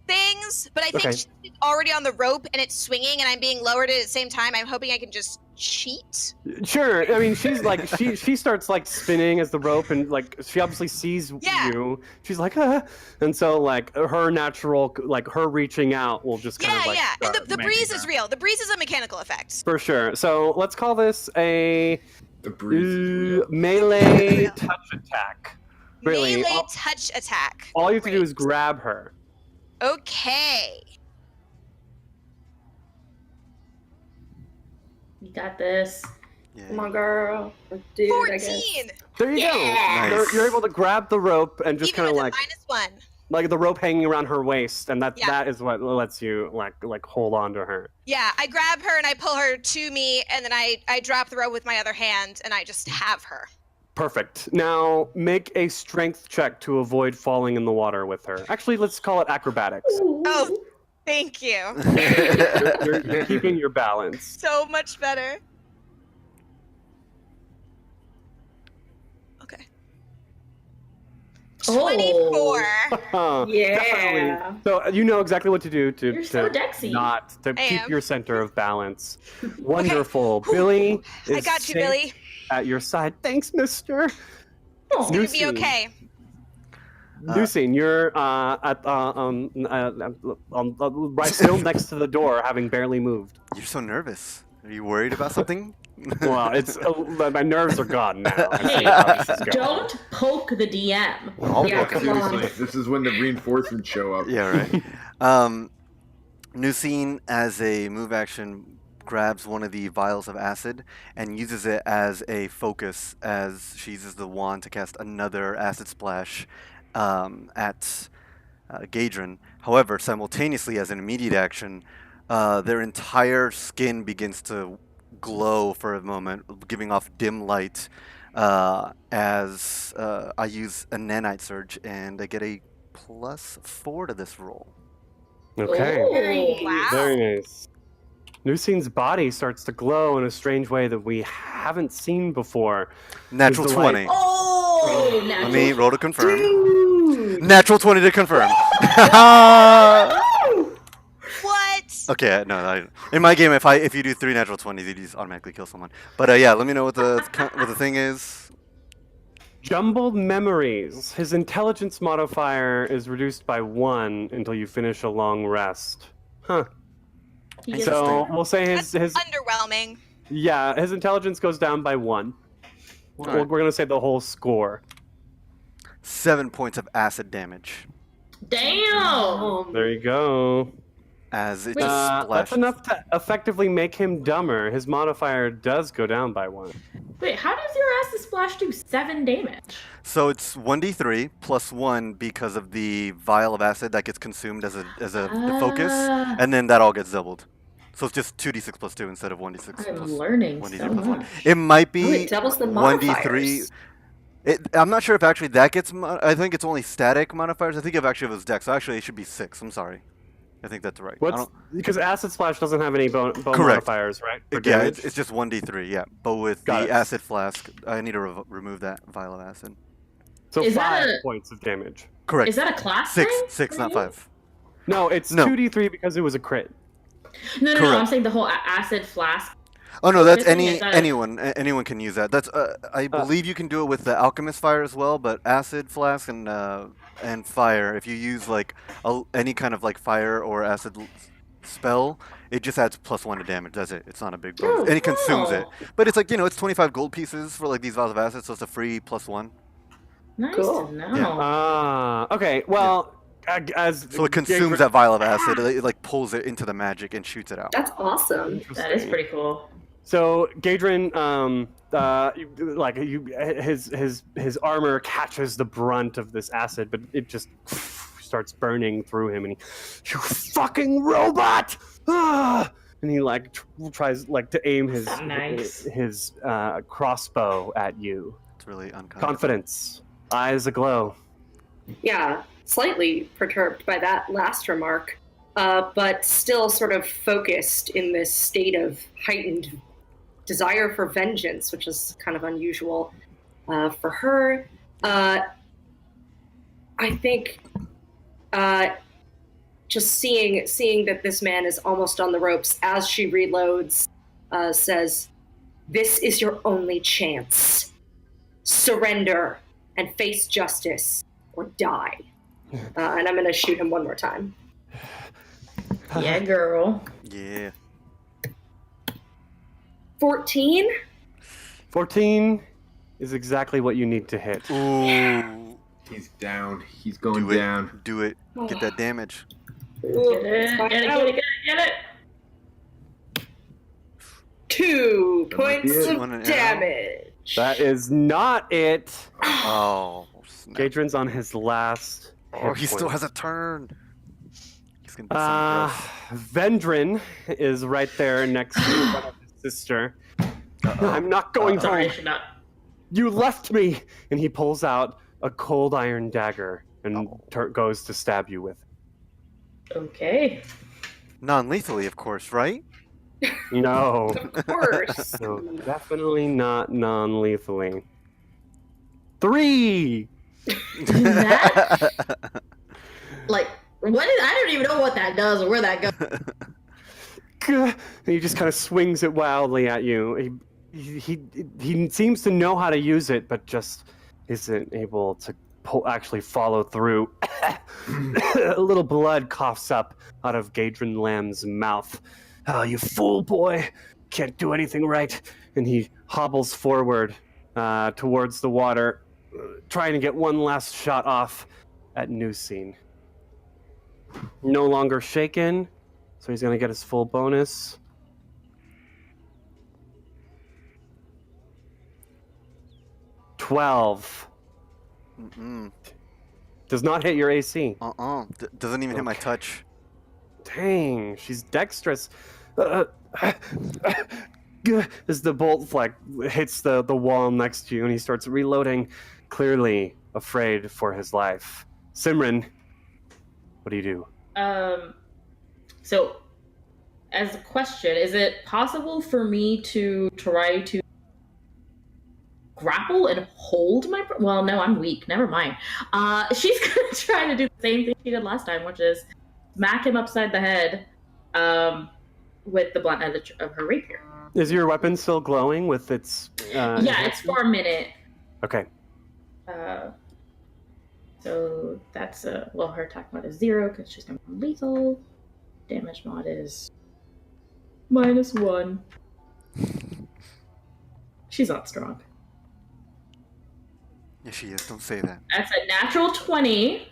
things, but I think she's already on the rope and it's swinging and I'm being lowered at the same time. I'm hoping I can just cheat. Sure. I mean, she's like, she starts like spinning as the rope, and like she obviously sees you. She's like, and so like her natural, like her reaching out will just kind of like. Yeah. And the breeze is real. The breeze is a mechanical effect. For sure. So let's call this a The breeze. melee touch attack. Really, Melee touch attack. all you have to do is grab her. Okay. You got this. Yeah. Come on, girl. Or dude, 14. I guess. There you go. Nice. You're able to grab the rope and just Even kind of with like a -1. like the rope hanging around her waist, and that is what lets you like hold on to her. Yeah, I grab her and I pull her to me, and then I drop the rope with my other hand, and I just have her. Perfect. Now make a strength check to avoid falling in the water with her. Actually, let's call it acrobatics. Oh, thank you. You're keeping your balance. So much better. Okay. 24. Yeah. Definitely. So you know exactly what to do to You're so Dexy. keep am. your center of balance. Wonderful. Billy is I got you, safe Billy. at your side. Thanks, mister. Oh, You'll be okay. New scene. You're right still next to the door, having barely moved. You're so nervous. Are you worried about something? Well, it's my nerves are gone now. I see Hey, how this is going. don't poke the DM. I'll Yeah, look at come you. on. Seriously, this is when the reinforcements show up. Yeah, right. New scene, as a move action, grabs one of the vials of acid and uses it as a focus as she uses the wand to cast another acid splash at Gaedrenn. However, simultaneously, as an immediate action, their entire skin begins to glow for a moment, giving off dim light as I use a nanite surge, and I get a +4 to this roll. Okay. Oh. Wow. Very nice. Nusine's body starts to glow in a strange way that we haven't seen before. Natural Is the light- 20. Oh, Let me roll to confirm. Dude. Natural 20 to confirm. What? Okay, no, in my game, if you do 3 natural 20s, you just automatically kill someone. But yeah, let me know what the thing is. Jumbled memories. His intelligence modifier is reduced by 1 until you finish a long rest. Huh. He So we'll say his Underwhelming. yeah, his intelligence goes down by 1. Alright. We're gonna say the whole score. 7 points of acid damage Damn. There you go. as it Wait. just That's splashes. enough to effectively make him dumber. His modifier does go down by 1. Wait, how does your acid splash do 7 damage? So it's 1d3 plus 1 because of the vial of acid that gets consumed as a focus, Ah. and then that all gets doubled. So it's just 2d6 plus 2 instead of 1d6 I'm plus learning 1d3 so plus 1. much. It might Oh, be it doubles the 1d3. modifiers. I'm not sure if actually that gets. I think it's only static modifiers. I think if actually it was dex. So actually it should be 6. I'm sorry. I think that's right. Because acid splash doesn't have any bone Correct. modifiers, right? For Yeah, damage? it's just 1d3. Yeah, but with Got the it. acid flask, I need to remove that vial of acid. So Is that 5 a- points of damage. Correct. Is that a class 6, thing? 6, for not you? 5. No, it's No. 2d3 because it was a crit. No, Correct. I'm saying the whole acid flask. Oh no, that's You're saying it's a- anyone can use that. That's I believe you can do it with the alchemist fire as well, but acid flask and fire. If you use like any kind of like fire or acid spell, it just adds +1 to damage. That's it. It's not a big bonus, Oh, and it consumes it. wow. But it's like it's 25 gold pieces for like these vials of acid, so it's a free +1. Nice Cool. to know. Yeah. Okay. Well, as So it consumes that vial of acid. It like pulls it into the magic and shoots it out. That's awesome. That is pretty cool. So Gaedrenn, his armor catches the brunt of this acid, but it just starts burning through him, and you fucking robot! Ah! And he like tries like to aim his Nice. his crossbow at you. It's really unkind. Confidence, eyes aglow. Yeah, slightly perturbed by that last remark, but still sort of focused in this state of heightened desire for vengeance, which is kind of unusual for her. I think just seeing that this man is almost on the ropes as she reloads, says, "This is your only chance. Surrender and face justice or die." And I'm going to shoot him one more time. Yeah, girl. Yeah. 14? 14 is exactly what you need to hit. Ooh. He's down. He's going Do it. down. Do it. Get that damage. Get it. 2 That might be points it. On an of arrow. damage. That is not it. Oh. Snap. Gaedrenn's on his last. Oh, hit he still point. has a turn. He's gonna do something gross. Vendrin is right there next to his sister. I'm not going Sorry, I home. should not. You left me. And he pulls out a cold iron dagger and goes to stab you with it. Okay. Non-lethally, of course, right? No. Of course. No, definitely not non-lethally. 3. That, like, what is? I don't even know what that does or where that goes. And he just kind of swings it wildly at you. He seems to know how to use it, but just isn't able to actually follow through. A little blood coughs up out of Gaedrenn Lamm's mouth. "Oh, you fool, boy! Can't do anything right." And he hobbles forward towards the water, trying to get one last shot off at Newscene. No longer shaken, so he's going to get his full bonus. $12. Mm-mm. Does not hit your AC. Doesn't even hit my Okay. touch. Dang, she's dexterous. As the bolt like hits the wall next to you, and he starts reloading, clearly afraid for his life. Simran, what do you do? So, as a question, is it possible for me to try to grapple and hold my? Well, no, I'm weak. Never mind. She's gonna try to do the same thing she did last time, which is smack him upside the head with the blunt edge of her rapier. Is your weapon still glowing with its? Yeah, it's for a minute. Okay. So that's well, her attack mod is 0 because she's gonna be lethal. Damage mod is -1. She's not strong. Yes, she is. Don't say that. That's a natural 20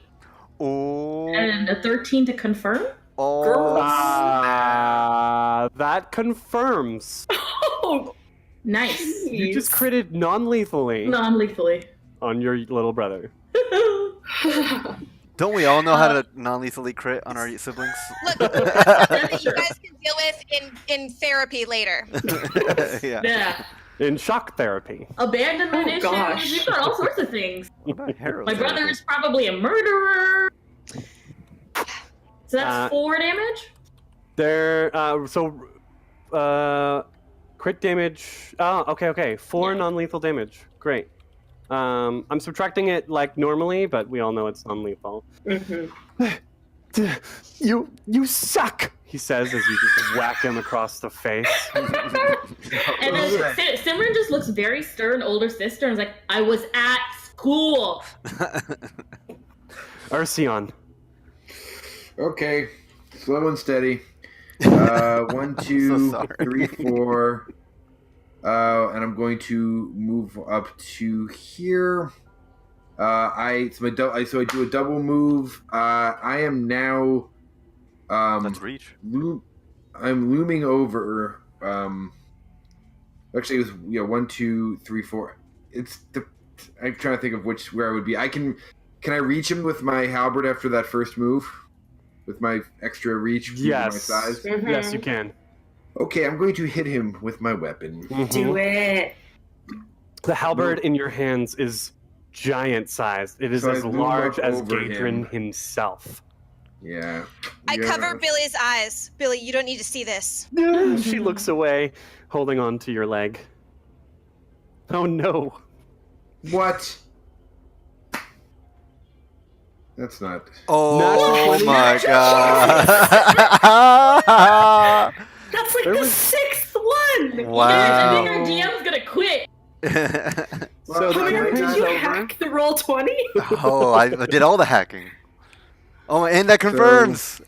Oh. and a 13 to confirm. Oh. That confirms. Oh, Nice. You just critted non-lethally Non-lethally. on your little brother. Don't we all know how to non-lethally crit on our siblings? Look, that's something you guys can deal with in therapy later. Yeah. In shock therapy. Abandonment issues. gosh. We've got all sorts of things. What about hero My brother therapy? is probably a murderer. So that's 4 damage? Crit damage. Oh, okay. 4 non-lethal damage. Great. I'm subtracting it like normally, but we all know it's non-lethal. You suck, he says as you just whack him across the face. And then Simran just looks very stern, older sister, and is like, I was at school. Ursion. Okay, slow and steady. 1, 2, So 3, 4. And I'm going to move up to here. So I do a double move. I am now. Let's reach. I'm looming over. Actually, it was 1, 2, 3, 4. I'm trying to think of where I would be. Can I reach him with my halberd after that first move? With my extra reach, Yes. my size. Yes, you can. Okay, I'm going to hit him with my weapon. Do it. The halberd in your hands is giant sized. It is So I as loom large up as over Gaedrenn him. himself. Yeah. I cover Billy's eyes. Billy, you don't need to see this. She looks away, holding on to your leg. Oh no. What? That's not. Oh my god. That's like There the was- 6th one. Wow. Guys, I think our DM's gonna quit. So Oh the my god, turn did is you over. hack the roll 20? Oh, I did all the hacking. Oh, and that confirms.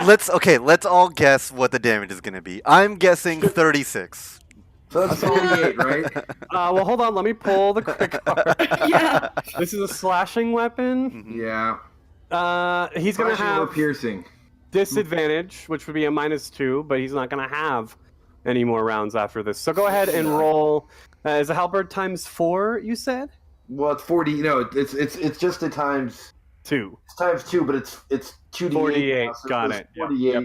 Let's all guess what the damage is gonna be. I'm guessing 36. So that's 48, right? Well, hold on. Let me pull the quick card. Yeah. This is a slashing weapon. Mhm. Yeah. He's going to Slashing or have piercing. disadvantage, which would be a -2, but he's not going to have any more rounds after this. So go ahead and roll. Is a halberd ×4, you said? Well, it's 40. No, it's just a times. 2. It's times 2, but it's 2d8. 48, now, so got it's it, yep, 48. yep.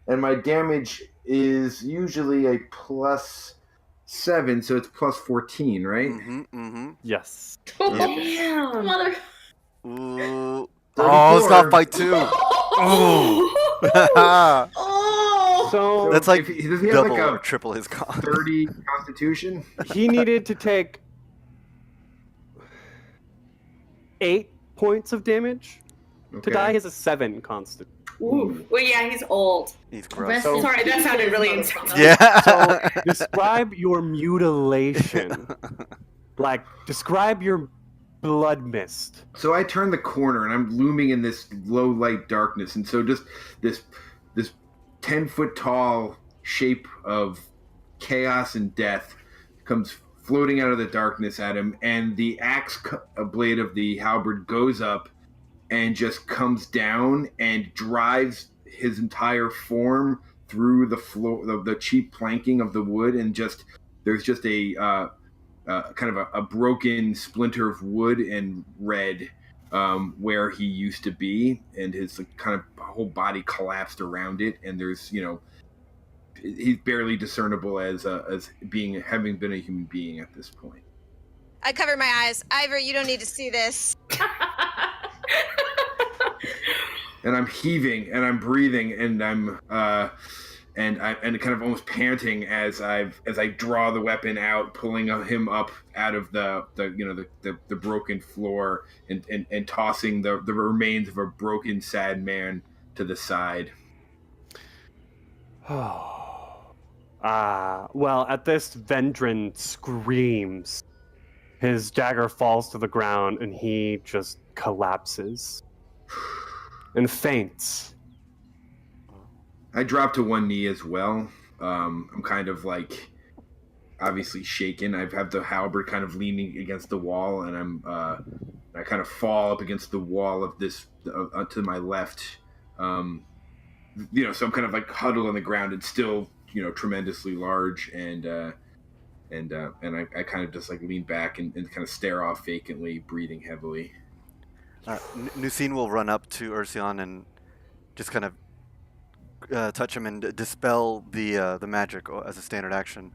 And my damage is usually a +7, so it's +14, right? Yes. Damn. Mother. Ooh. Oh, it's not by 2. Oh. Oh. So That's like does he have double like or a triple his con. 30 Constitution? he needed to take 8 points of damage to die. He has a 7 constant. Ooh. Well, yeah, he's old. He's gross. Rest So- in Sorry, that peace, sounded really motherfucker. intense. Yeah. So describe your mutilation. Like, describe your blood mist. So I turn the corner and I'm looming in this low light darkness, and so just this 10-foot tall shape of chaos and death comes floating out of the darkness at him, and the blade of the halberd goes up and just comes down and drives his entire form through the floor, the cheap planking of the wood, and there's just a kind of a broken splinter of wood and red where he used to be, and his kind of whole body collapsed around it, and there's he's barely discernible as having been a human being at this point. I cover my eyes. Ivor, you don't need to see this. And I'm heaving and I'm breathing and I'm kind of almost panting as I draw the weapon out, pulling him up out of the broken floor and tossing the remains of a broken, sad man to the side. Well, at this, Gaedrenn screams. His dagger falls to the ground, and he just collapses and faints. I drop to one knee as well. I'm kind of like obviously shaken. I have the halberd kind of leaning against the wall, and I kind of fall up against the wall of this to my left. So I'm kind of like huddled on the ground and still, tremendously large, and I kind of just like lean back and kind of stare off vacantly, breathing heavily. Nusine will run up to Ursion and just kind of touch him and dispel the magic as a standard action,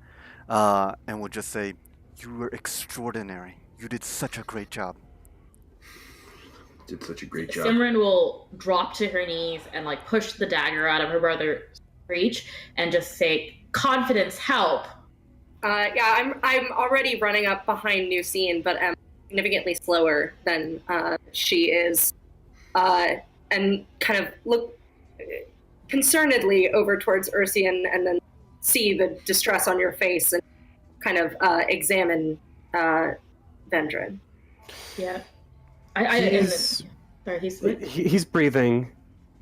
and will just say, "You were extraordinary. You did such a great job." Did such a great job. Simran will drop to her knees and like push the dagger out of her brother's reach and just say, "Confidence, help!" I'm already running up behind Nusine, but am significantly slower than she is, and kind of look concernedly over towards Ursion, and then see the distress on your face and kind of examine Gaedrenn. Yeah. He's breathing.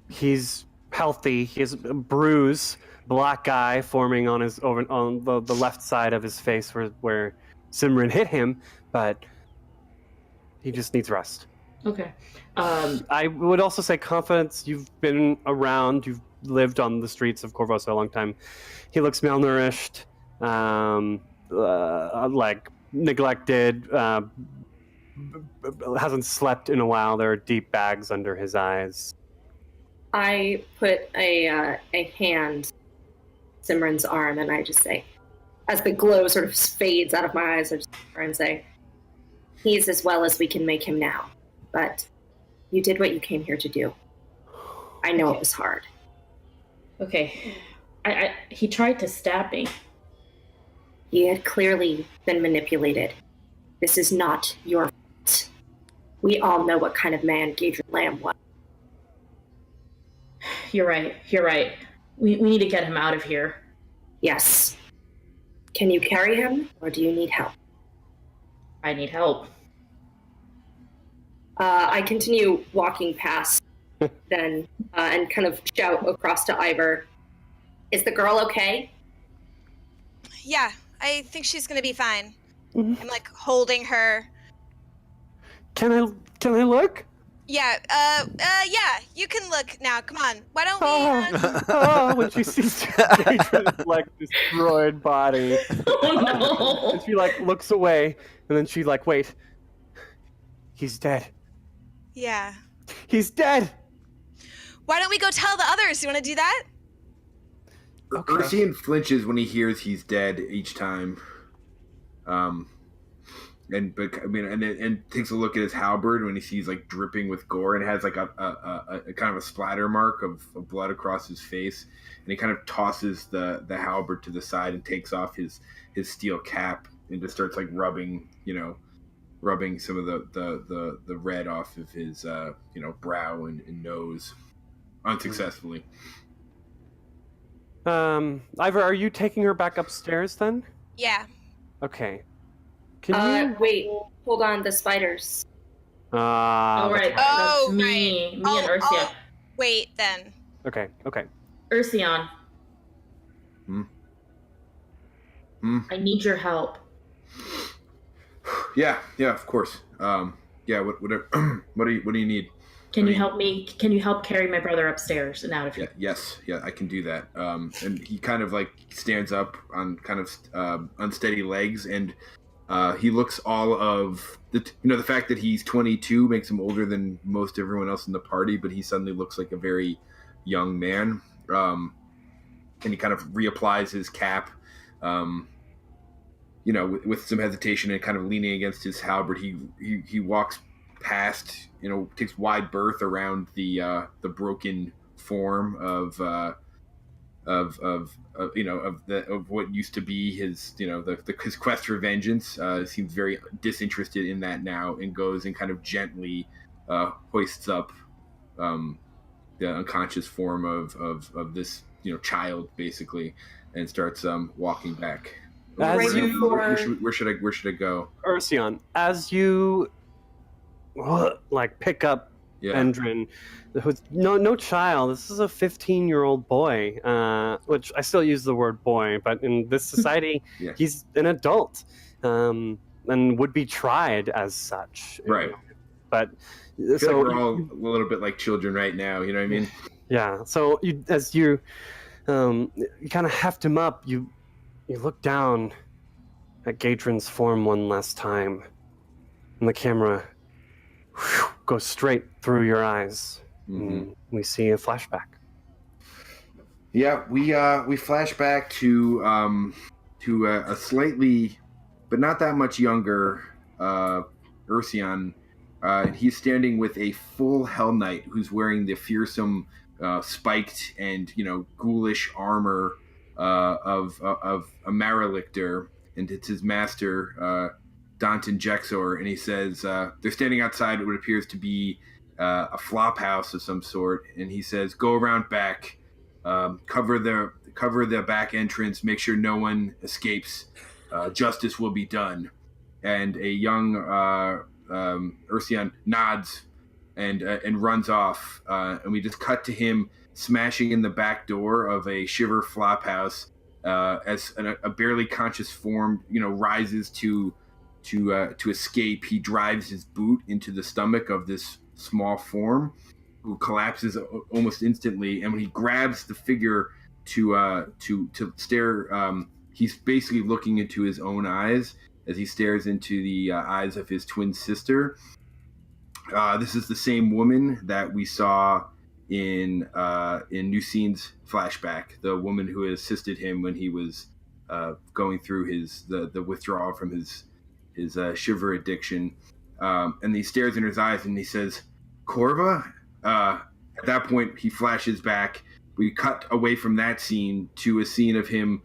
He's healthy. He has a bruise, black eye forming on the left side of his face where Simran hit him, but he just needs rest. Okay. I would also say confidence. You've been around. You've lived on the streets of Corvosa a long time. He looks malnourished, like neglected. Hasn't slept in a while. There are deep bags under his eyes. I put a hand Simran's arm, and I just say, as the glow sort of fades out of my eyes, I just try and say, "He's as well as we can make him now, but you did what you came here to do. I know it was hard." Okay. He tried to stab me. He had clearly been manipulated. This is not your fault. We all know what kind of man Gaedrenn Lamm was. You're right. We need to get him out of here. Yes. Can you carry him, or do you need help? I need help. I continue walking past then and kind of shout across to Ivor, "Is the girl okay?" Yeah, I think she's gonna be fine. Mm-hmm. I'm like holding her. Can I look? Yeah, yeah, you can look now. Come on. Why don't we? When she sees Gaedrenn's like destroyed body. Oh no! And she like looks away, and then she like, wait. He's dead. Yeah. He's dead. Why don't we go tell the others? You want to do that? Okay. Ursion flinches when he hears he's dead each time. And takes a look at his halberd when he sees like dripping with gore and has like a kind of a splatter mark of blood across his face, and he kind of tosses the halberd to the side and takes off his steel cap and just starts like rubbing some of the red off of his brow and nose unsuccessfully. Ivor, are you taking her back upstairs then? Yeah. Okay. Can you wait, hold on, the spiders. All right. Oh, That's me and Ursion. Wait, then. Okay. Ursion. I need your help. Yeah, of course. What do you need? Can you help me? Can you help carry my brother upstairs and out of here? Yes, I can do that. And he kind of like stands up on kind of unsteady legs, and he looks all of the fact that he's 22 makes him older than most everyone else in the party, but he suddenly looks like a very young man. And he kind of reapplies his cap, with some hesitation and kind of leaning against his halberd. He walks past, takes wide berth around the broken form of what used to be his his quest for vengeance. Seems very disinterested in that now, and goes and kind of gently hoists up the unconscious form of this child basically, and starts walking back. Where should I go? Ursion, as you like pick up Yeah. Gaedrenn, who's no child. This is a 15-year-old boy, which I still use the word boy, but in this society, Yeah. he's an adult, and would be tried as such. Right. But I feel so like we're all a little bit like children right now. You know what I mean? yeah. So as you kind of heft him up, you look down at Gaedrenn's form one last time, and the camera goes straight through your eyes. And we see a flashback. Yeah, we flash back to a slightly, but not that much younger Ursian. He's standing with a full Hell Knight who's wearing the fearsome, spiked and ghoulish armor of a Marilictor, and it's his master, Danton Jexor, and he says they're standing outside what appears to be a flop house of some sort, and he says, "Go around back, cover the back entrance, make sure no one escapes. Justice will be done." And a young Ursian nods and runs off, and we just cut to him smashing in the back door of a shiver flop house as a barely conscious form rises to escape. He drives his boot into the stomach of this small form, who collapses almost instantly. And when he grabs the figure to stare, he's basically looking into his own eyes as he stares into the eyes of his twin sister. This is the same woman that we saw in Nusine's flashback, the woman who had assisted him when he was going through the withdrawal from his shiver addiction. And he stares in his eyes and he says, "Corva?" At that point, he flashes back. We cut away from that scene to a scene of him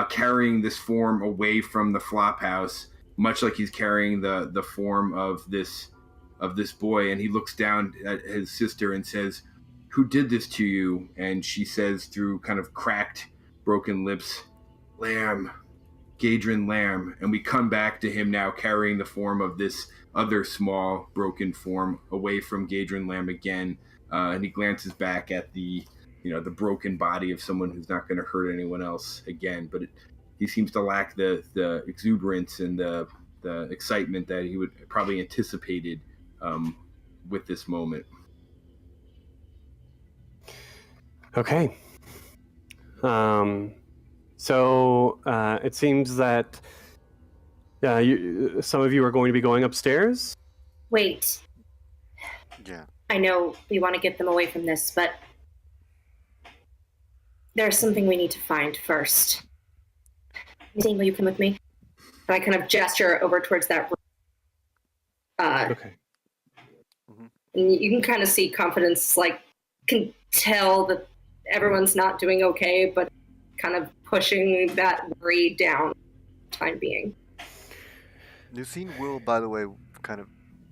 carrying this form away from the flop house, much like he's carrying the form of this boy. And he looks down at his sister and says, "Who did this to you?" And she says through kind of cracked, broken lips, "Lamb. Gaedrenn Lamm." And we come back to him now carrying the form of this other small broken form away from Gaedrenn Lamm again, and he glances back at the broken body of someone who's not going to hurt anyone else again, but he seems to lack the exuberance and the excitement that he would probably anticipated with this moment. Okay. So it seems that some of you are going to be going upstairs. Wait. Yeah. I know we want to get them away from this, but there's something we need to find first. Nadine, will you come with me? And I kind of gesture over towards that room. Okay. And you can kind of see Confidence, can tell that everyone's not doing okay, but kind of pushing that worry down for the time being. Nusine will, by the way, kind of,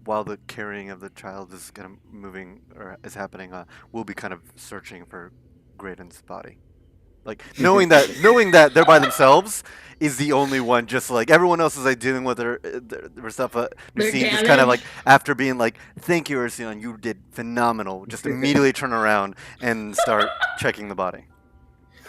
while the carrying of the child is kind of moving or is happening, will be kind of searching for Graydon's body. Like knowing that they're by themselves is the only one. Just like everyone else is like dealing with their stuff. Nusine just kind of like, after being like, "Thank you, Ursian, you did phenomenal," just immediately turn around and start checking the body.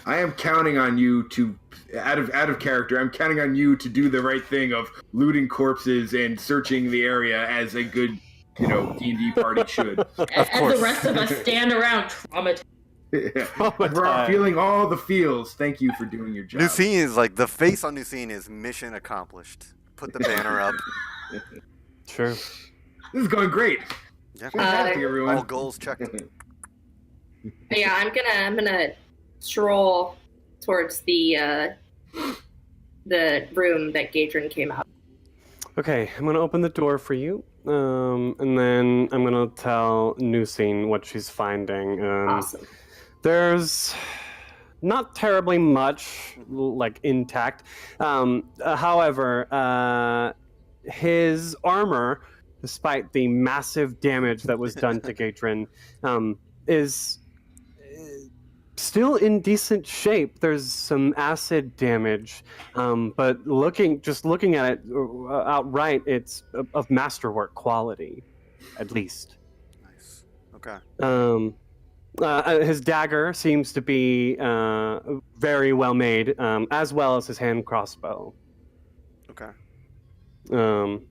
I am counting on you to, out of character, I'm counting on you to do the right thing of looting corpses and searching the area as a good, D&D party should. As the rest of us stand around traumatized. We're all feeling all the feels. Thank you for doing your job. Nusine is like, the face on Nusine is mission accomplished. Put the banner up. Sure. This is going great. Yeah. Fantastic, everyone. All goals checked. Yeah, I'm gonna stroll towards the room that Gaedrenn came out. Okay, I'm gonna open the door for you, and then I'm gonna tell Nusine what she's finding. Awesome. There's not terribly much intact. However, his armor, despite the massive damage that was done to Gaedrenn, is still in decent shape. There's some acid damage, but looking at it outright, it's of masterwork quality, at least. Nice. Okay. His dagger seems to be very well made, as well as his hand crossbow. Okay. Um,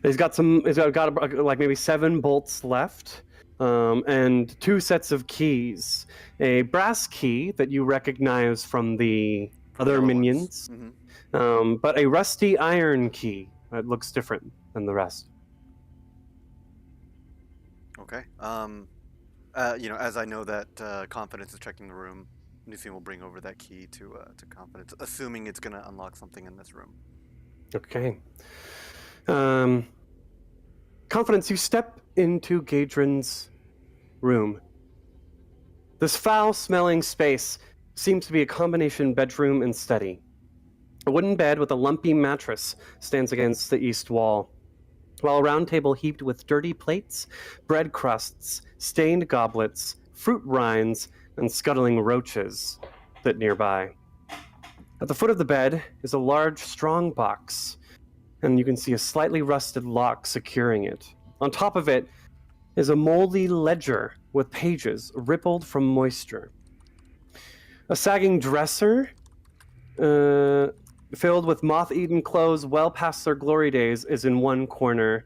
he's got like maybe 7 bolts left, and 2 sets of keys. A brass key that you recognize from the From the other other ones. minions, Mm-hmm. but a rusty iron key that looks different than the rest. Okay. As I know that Confidence is checking the room, Nucine will bring over that key to Confidence, assuming it's gonna unlock something in this room. Okay. Confidence, you step into Gaedrenn's room. This foul-smelling space seems to be a combination bedroom and study. A wooden bed with a lumpy mattress stands against the east wall, while a round table heaped with dirty plates, bread crusts, stained goblets, fruit rinds, and scuttling roaches sit nearby. At the foot of the bed is a large strong box, and you can see a slightly rusted lock securing it. On top of it is a moldy ledger with pages rippled from moisture. A sagging dresser filled with moth-eaten clothes well past their glory days is in one corner,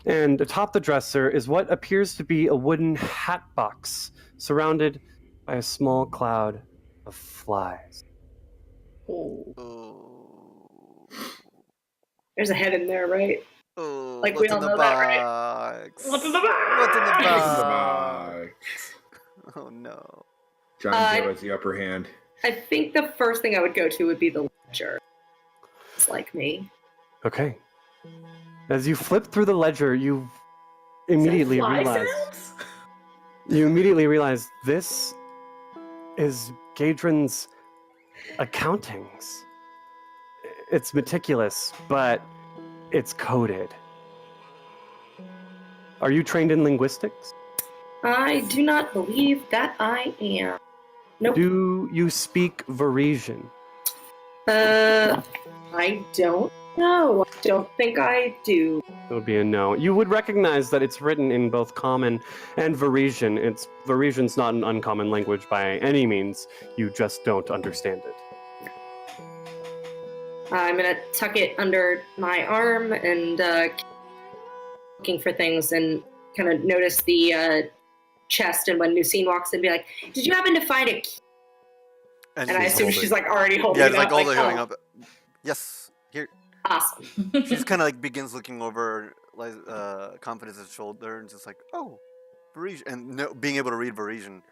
and atop the dresser is what appears to be a wooden hat box surrounded by a small cloud of flies. Oh. There's a head in there, right? Oh. Like, What's we all in the know that, right? box? What's in the box? What's in the What's in the box? box? Oh no. John Joe has the upper hand. I think the first thing I would go to would be the ledger. It's like me. Okay. As you flip through the ledger, you immediately realize this is Gaedrenn's accountings. It's meticulous, but it's coded. Are you trained in linguistics? I do not believe that I am. Nope. Do you speak Varisian? I don't know. I don't think I do. It would be a no. You would recognize that it's written in both Common and Varisian. Varisian's not an uncommon language by any means. You just don't understand it. I'm gonna tuck it under my arm and keep looking for things and kind of notice the chest. And when Nucine walks in, be like, "Did you happen to find a key?" And I assume she's like already holding it up. holding up. Yes, here. Awesome. She just kind of like begins looking over Confidence's shoulder and just like, oh, Varisian, and being able to read Varisian,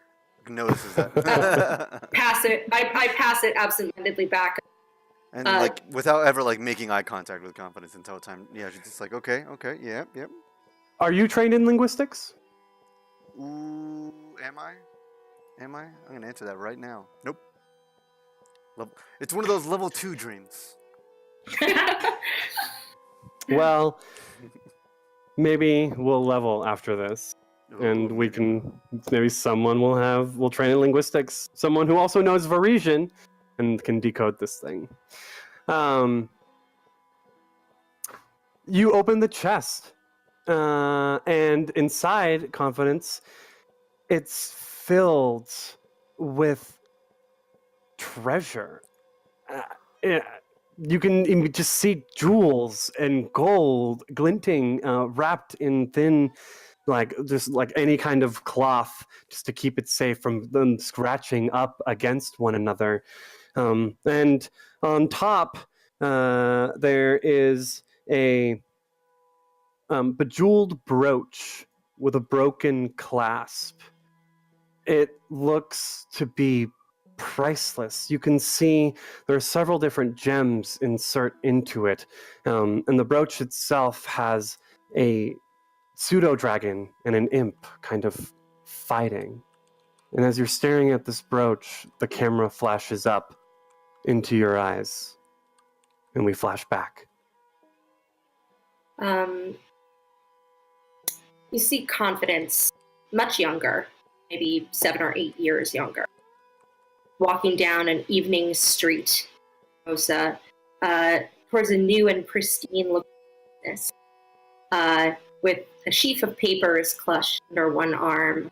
notices that. Pass it. I pass it absentmindedly back. And like without ever like making eye contact with Confidence until time. Yeah, she's just like, okay, yep. Are you trained in linguistics? Ooh, am I? I'm gonna answer that right now. Nope. It's one of those level 2 dreams. Well, maybe we'll level after this. And we can, maybe someone will train in linguistics. Someone who also knows Varisian and can decode this thing. You open the chest, and inside Confidence, it's filled with treasure. You can just see jewels and gold glinting, wrapped in thin, just like any kind of cloth, just to keep it safe from them scratching up against one another. And on top, there is a bejeweled brooch with a broken clasp. It looks to be priceless. You can see there are several different gems insert into it, and the brooch itself has a pseudo-dragon and an imp kind of fighting. And as you're staring at this brooch, the camera flashes up into your eyes, and we flash back. You see Confidence, much younger, maybe 7 or 8 years younger, walking down an evening street, towards a new and pristine looking business, with a sheaf of papers clutched under one arm.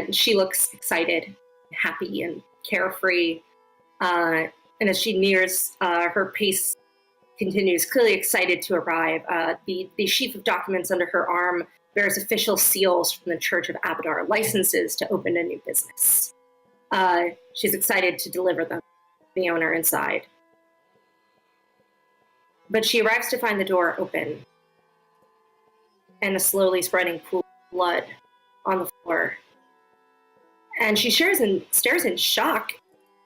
She looks excited, happy, and carefree. And as she nears, her pace continues, clearly excited to arrive. The sheaf of documents under her arm bears official seals from the Church of Abadar, licenses to open a new business. She's excited to deliver them to the owner inside. But she arrives to find the door open and a slowly spreading pool of blood on the floor. And she stares in shock,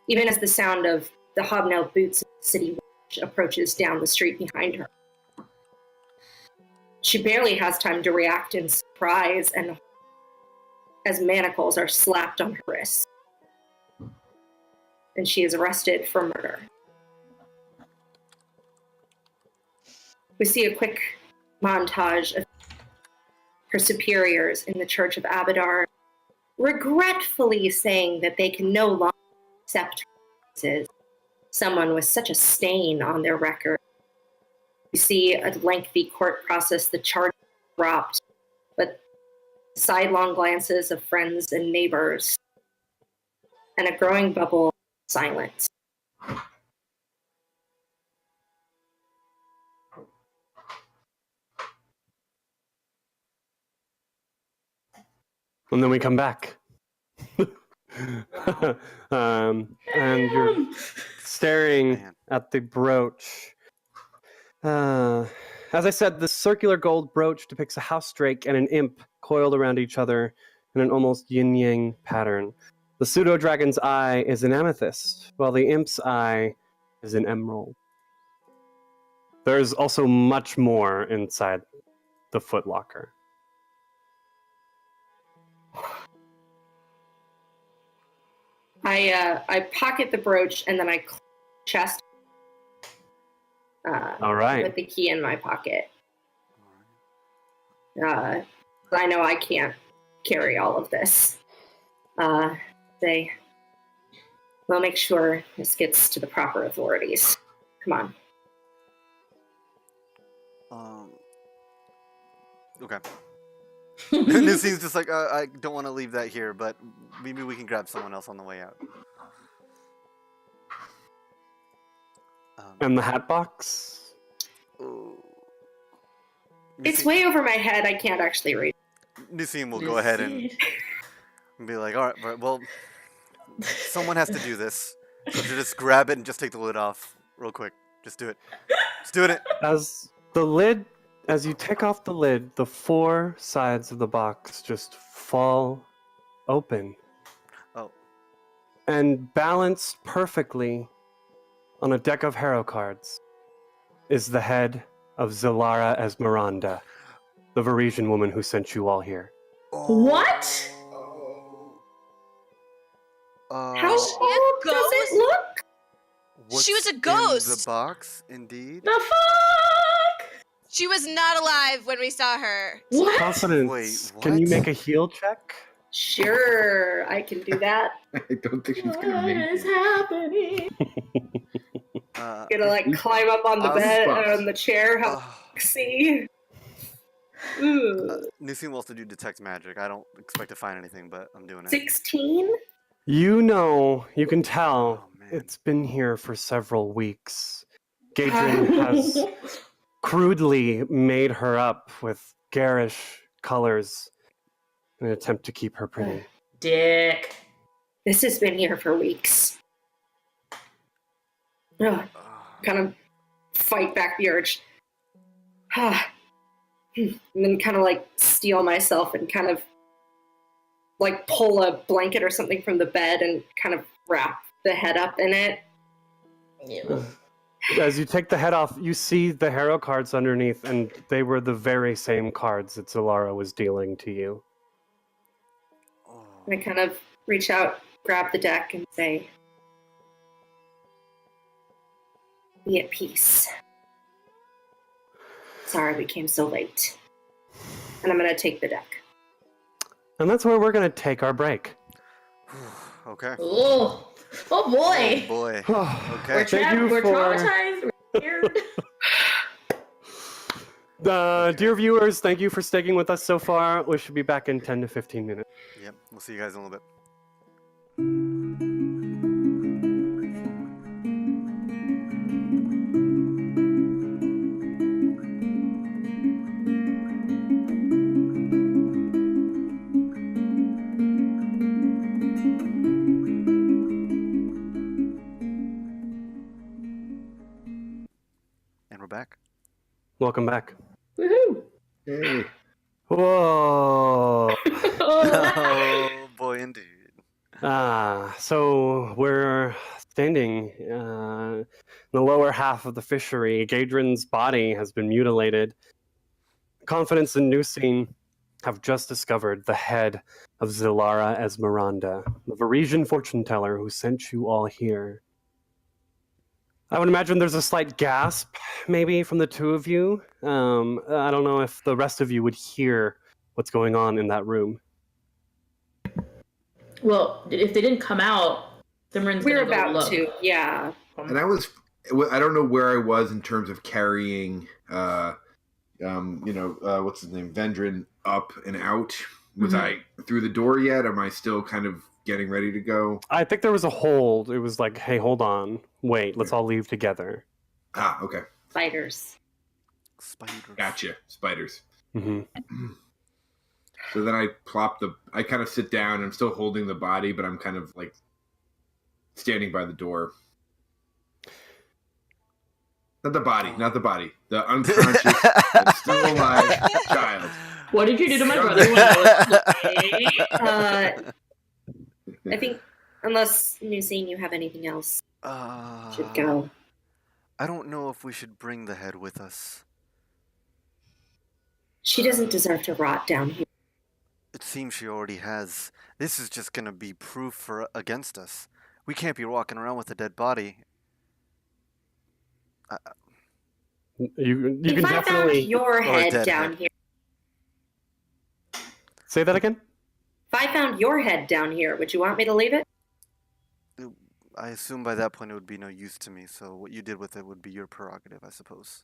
even as the sound of the hobnailed boots of the city watch approaches down the street behind her. She barely has time to react in surprise and as manacles are slapped on her wrists. And she is arrested for murder. We see a quick montage of her superiors in the Church of Abadar regretfully saying that they can no longer accept her as someone with such a stain on their record. We see a lengthy court process, the charge dropped, but sidelong glances of friends and neighbors, and a growing bubble of silence. And then we come back. And you're staring at the brooch. As I said, the circular gold brooch depicts a house drake and an imp coiled around each other in an almost yin-yang pattern. The pseudo-dragon's eye is an amethyst, while the imp's eye is an emerald. There's also much more inside the footlocker. I pocket the brooch and then I close the chest. All right. With the key in my pocket. I know I can't carry all of this. They will make sure this gets to the proper authorities. Come on. Okay. This seems just like, I don't want to leave that here, but maybe we can grab someone else on the way out. And the hat box? It's way over my head. I can't actually read. Nisim will go ahead and be like, all right, well, someone has to do this. So just grab it and just take the lid off real quick. Just do it. Just doing it. As you take off the lid, the four sides of the box just fall open. Oh. And balanced perfectly on a deck of hero cards is the head of Zilara Esmeralda, the Varisian woman who sent you all here. What? How old does it look? She was a ghost. In the box, indeed. The fuck? She was not alive when we saw her. What? Confidence. Wait, what? Can you make a heal check? Sure, I can do that. I don't think she's gonna make What is it. happening? Gonna climb up on the bed, on the chair, help Uh, see. Ooh. Nisim wants to do detect magic. I don't expect to find anything, but I'm doing it. 16? You can tell, Oh, man. it's been here for several weeks. Gaedrenn has crudely made her up with garish colors in an attempt to keep her pretty. Dick. This has been here for weeks. Ugh, kind of fight back the urge. And then kind of like steel myself and kind of like pull a blanket or something from the bed and kind of wrap the head up in it. As you take the head off, you see the hero cards underneath, and they were the very same cards that Zilara was dealing to you. And I kind of reach out, grab the deck, and say, "Be at peace. Sorry we came so late." And I'm going to take the deck. And that's where we're going to take our break. Okay. Oh boy. Oh boy. We're Okay. Thank you we're for- traumatized. We're scared. Dear viewers, thank you for sticking with us so far. We should be back in 10 to 15 minutes. Yep, we'll see you guys in a little bit. And we're back. Welcome back. Woohoo! Hey. Whoa. Oh boy, indeed. So we're standing in the lower half of the fishery. Gaedrenn's body has been mutilated. Confidence and Nusine have just discovered the head of Zilara Esmeralda, the Varisian fortune teller who sent you all here. I would imagine there's a slight gasp, maybe, from the two of you. I don't know if the rest of you would hear what's going on in that room. Well, if they didn't come out, Simran's We're gonna go about look. to, yeah. And I don't know where I was in terms of carrying, what's his name, Gaedrenn up and out. Was I through the door yet? Am I still kind of getting ready to go? I think there was a hold. It was like, hey, hold on. Wait, let's all leave together. Ah, okay. Spiders. Spiders. Gotcha. Spiders. Mm-hmm. So then I kind of sit down. I'm still holding the body, but I'm kind of like standing by the door. Not the body. The unconscious, and still alive child. What did you do to my brother when I was I think, unless Nusine, you have anything else, should go. I don't know if we should bring the head with us. She doesn't deserve to rot down here. It seems she already has. This is just gonna be proof against us. We can't be walking around with a dead body. You If can I found definitely your head dead down head. here, say that again. if I found your head down here, would you want me to leave it? I assume by that point it would be no use to me, so what you did with it would be your prerogative, I suppose.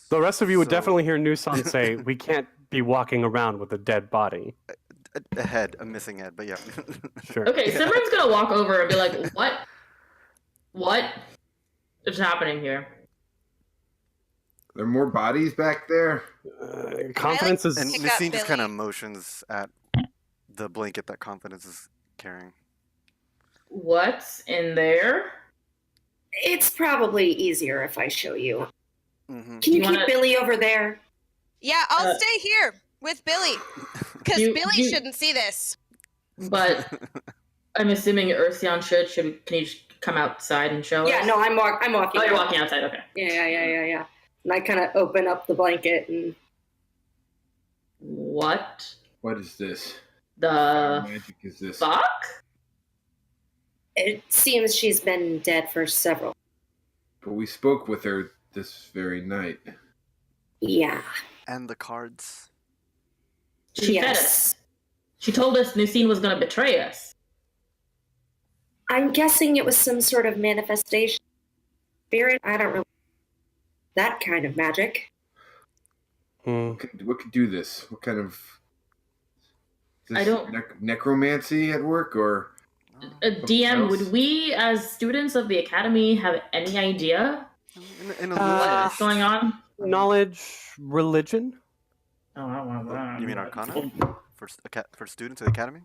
The rest of you would So- definitely hear Nusan say, we can't be walking around with a dead body. A head, a missing head, but yeah. Sure. Okay, Simran's gonna walk over and be like, "What? What is happening here?" There are more bodies back there. Confidence is... And Pick up Nassim just kind of Billy. motions at the blanket that Confidence is carrying. What's in there? It's probably easier if I show you. Mm-hmm. Can you You keep wanna- Billy over there? Yeah, I'll Uh, stay here with Billy. Because You- Billy you- shouldn't see this. But I'm assuming Ursian should. Can you just come outside and show Yeah, us? no, I'm walking. Oh, you're walking outside. Okay. Yeah. And I kind of open up the blanket and What What is this? the What magic is this? fuck? it seems she's been dead for several. But we spoke with her this very night. Yeah. And the cards. She fed us. She told us Nusine was going to betray us. I'm guessing it was some sort of manifestation. Spirit? I don't know. That kind of magic. Hmm. What could do this? What kind of... Is this I don't- necromancy at work, or... DM, else? would we, as students of the academy, have any idea In a what's going on? Knowledge, religion? Oh, You mean Arcana? For students of the academy?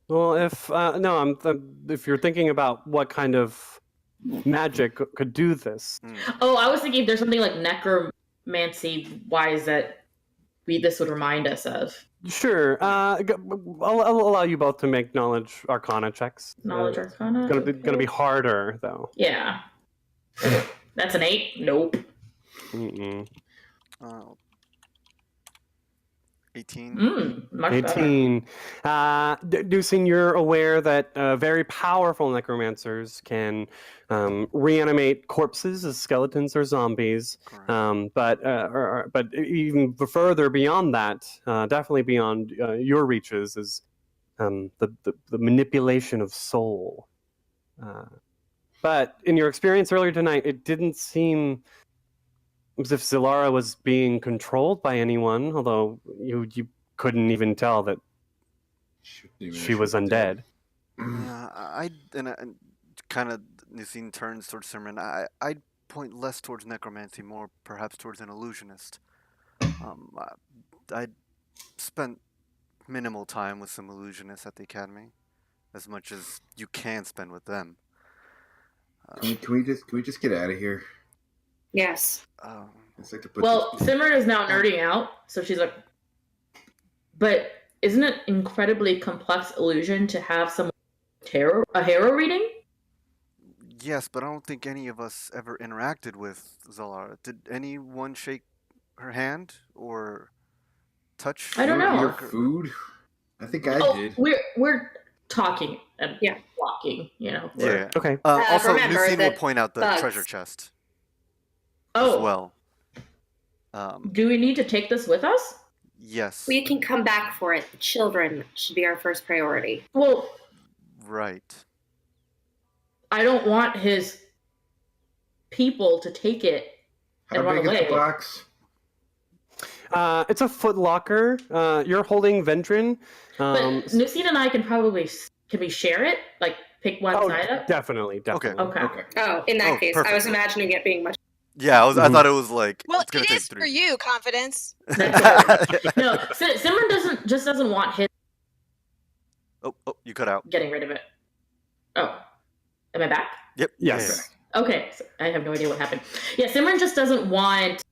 Well, if you're thinking about what kind of magic could do this. Oh, I was thinking if there's something like necromancy wise that this would remind us of. Sure. I'll allow you both to make knowledge arcana checks. Knowledge Arcana? Gonna be harder though. Yeah. That's an 8? Nope. Mm-mm. 18. Much better. 18. Deucing, you're aware that very powerful necromancers can reanimate corpses as skeletons or zombies. Correct. But even further beyond that, definitely beyond your reaches, is the manipulation of soul. But in your experience earlier tonight, it didn't seem as if Zilara was being controlled by anyone, although you couldn't even tell that she was undead. And kind of Nisine turns towards Simran. I'd point less towards necromancy, more perhaps towards an illusionist. I spent minimal time with some illusionists at the academy, as much as you can spend with them. Can we just get out of here? Yes. Like to put Well, Simran is now nerding out, so she's like, but isn't it incredibly complex illusion to have someone a hero reading? Yes, but I don't think any of us ever interacted with Zalara. Did anyone shake her hand or touch? I don't know. Your food? I think I did. We're talking and walking, Yeah. Okay. Also, remember Lucine will that point out the bugs- treasure chest Oh, as well. do we need to take this with us? Yes. We can come back for it. The children should be our first priority. Well, Right. I don't want his people to take it and How run big is away. the box? It's a footlocker. You're holding Vendrin. But Nisine and I can we share it? Like pick one side up? Definitely. Okay. Okay. Oh, in that case, perfect. I was imagining it being much. Yeah, I thought it was like. Well, it's gonna it take is 3. for you, confidence. No, Simran doesn't want his Oh, you cut out. getting rid of it. Oh, am I back? Yep. Yes. Okay, so I have no idea what happened. Yeah, Simran just doesn't want.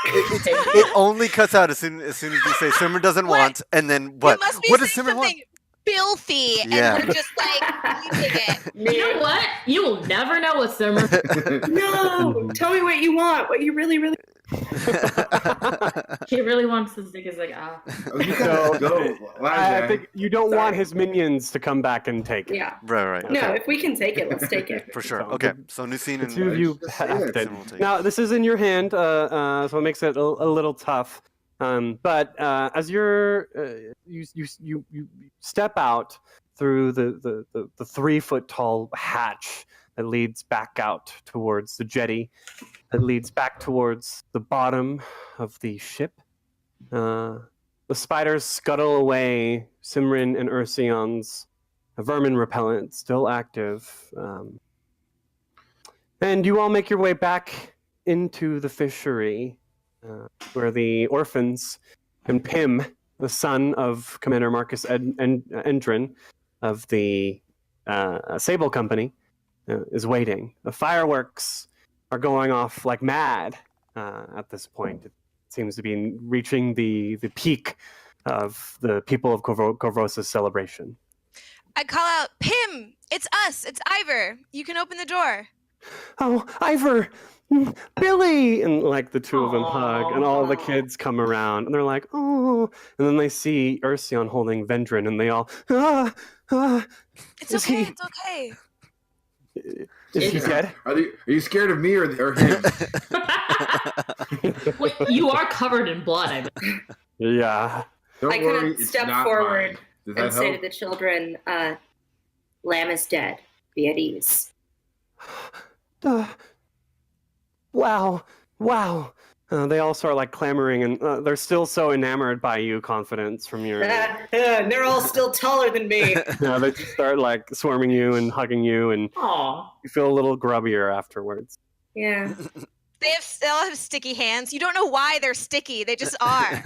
It only cuts out as soon as you say Simran doesn't want, and then what? You must be What does saying Simran want? something filthy, Yeah. and we're just like leaving it. You know what? You will never know what Simran. No! Tell me what you want. What you really, really. He really wants this dick. Is like Oh, you So, gotta go. I think you don't want his minions to come back and take it. Yeah. Right. No, Okay. if we can take it, let's take it. For sure. So Okay. So Nisine The and two of you just have say it. Simran will take Now, this is in your hand, so it makes it a little tough. But as you step out through the 3-foot tall hatch that leads back out towards the jetty, that leads back towards the bottom of the ship. The spiders scuttle away Simran and Ursion's vermin repellent, still active. And you all make your way back into the fishery, where the orphans and Pym, the son of Commander Marcus Endrin of the Sable Company, is waiting. The fireworks are going off like mad at this point. It seems to be reaching the peak of the people of Corvosa's celebration. I call out, Pym, it's us, it's Ivor. You can open the door. Oh, Ivor, Billy, and like the two of them hug, and all the Aw. kids come around, and they're like, oh, and then they see Ursion holding Vendrin, and they all, It's Is okay, he- it's okay. is he dead? Are you scared of me or him? Wait, you are covered in blood. I bet. Yeah. Don't I worry, kind of it's step not forward mine. Does that and say to help? the children, Lamb is dead. Be at ease. Wow. They all start like clamoring, and they're still so enamored by you, Confidence, from your. And they're all still taller than me. Yeah, they just start like swarming you and hugging you, and Aw. you feel a little grubbier afterwards. Yeah. They all have sticky hands. You don't know why they're sticky. They just are.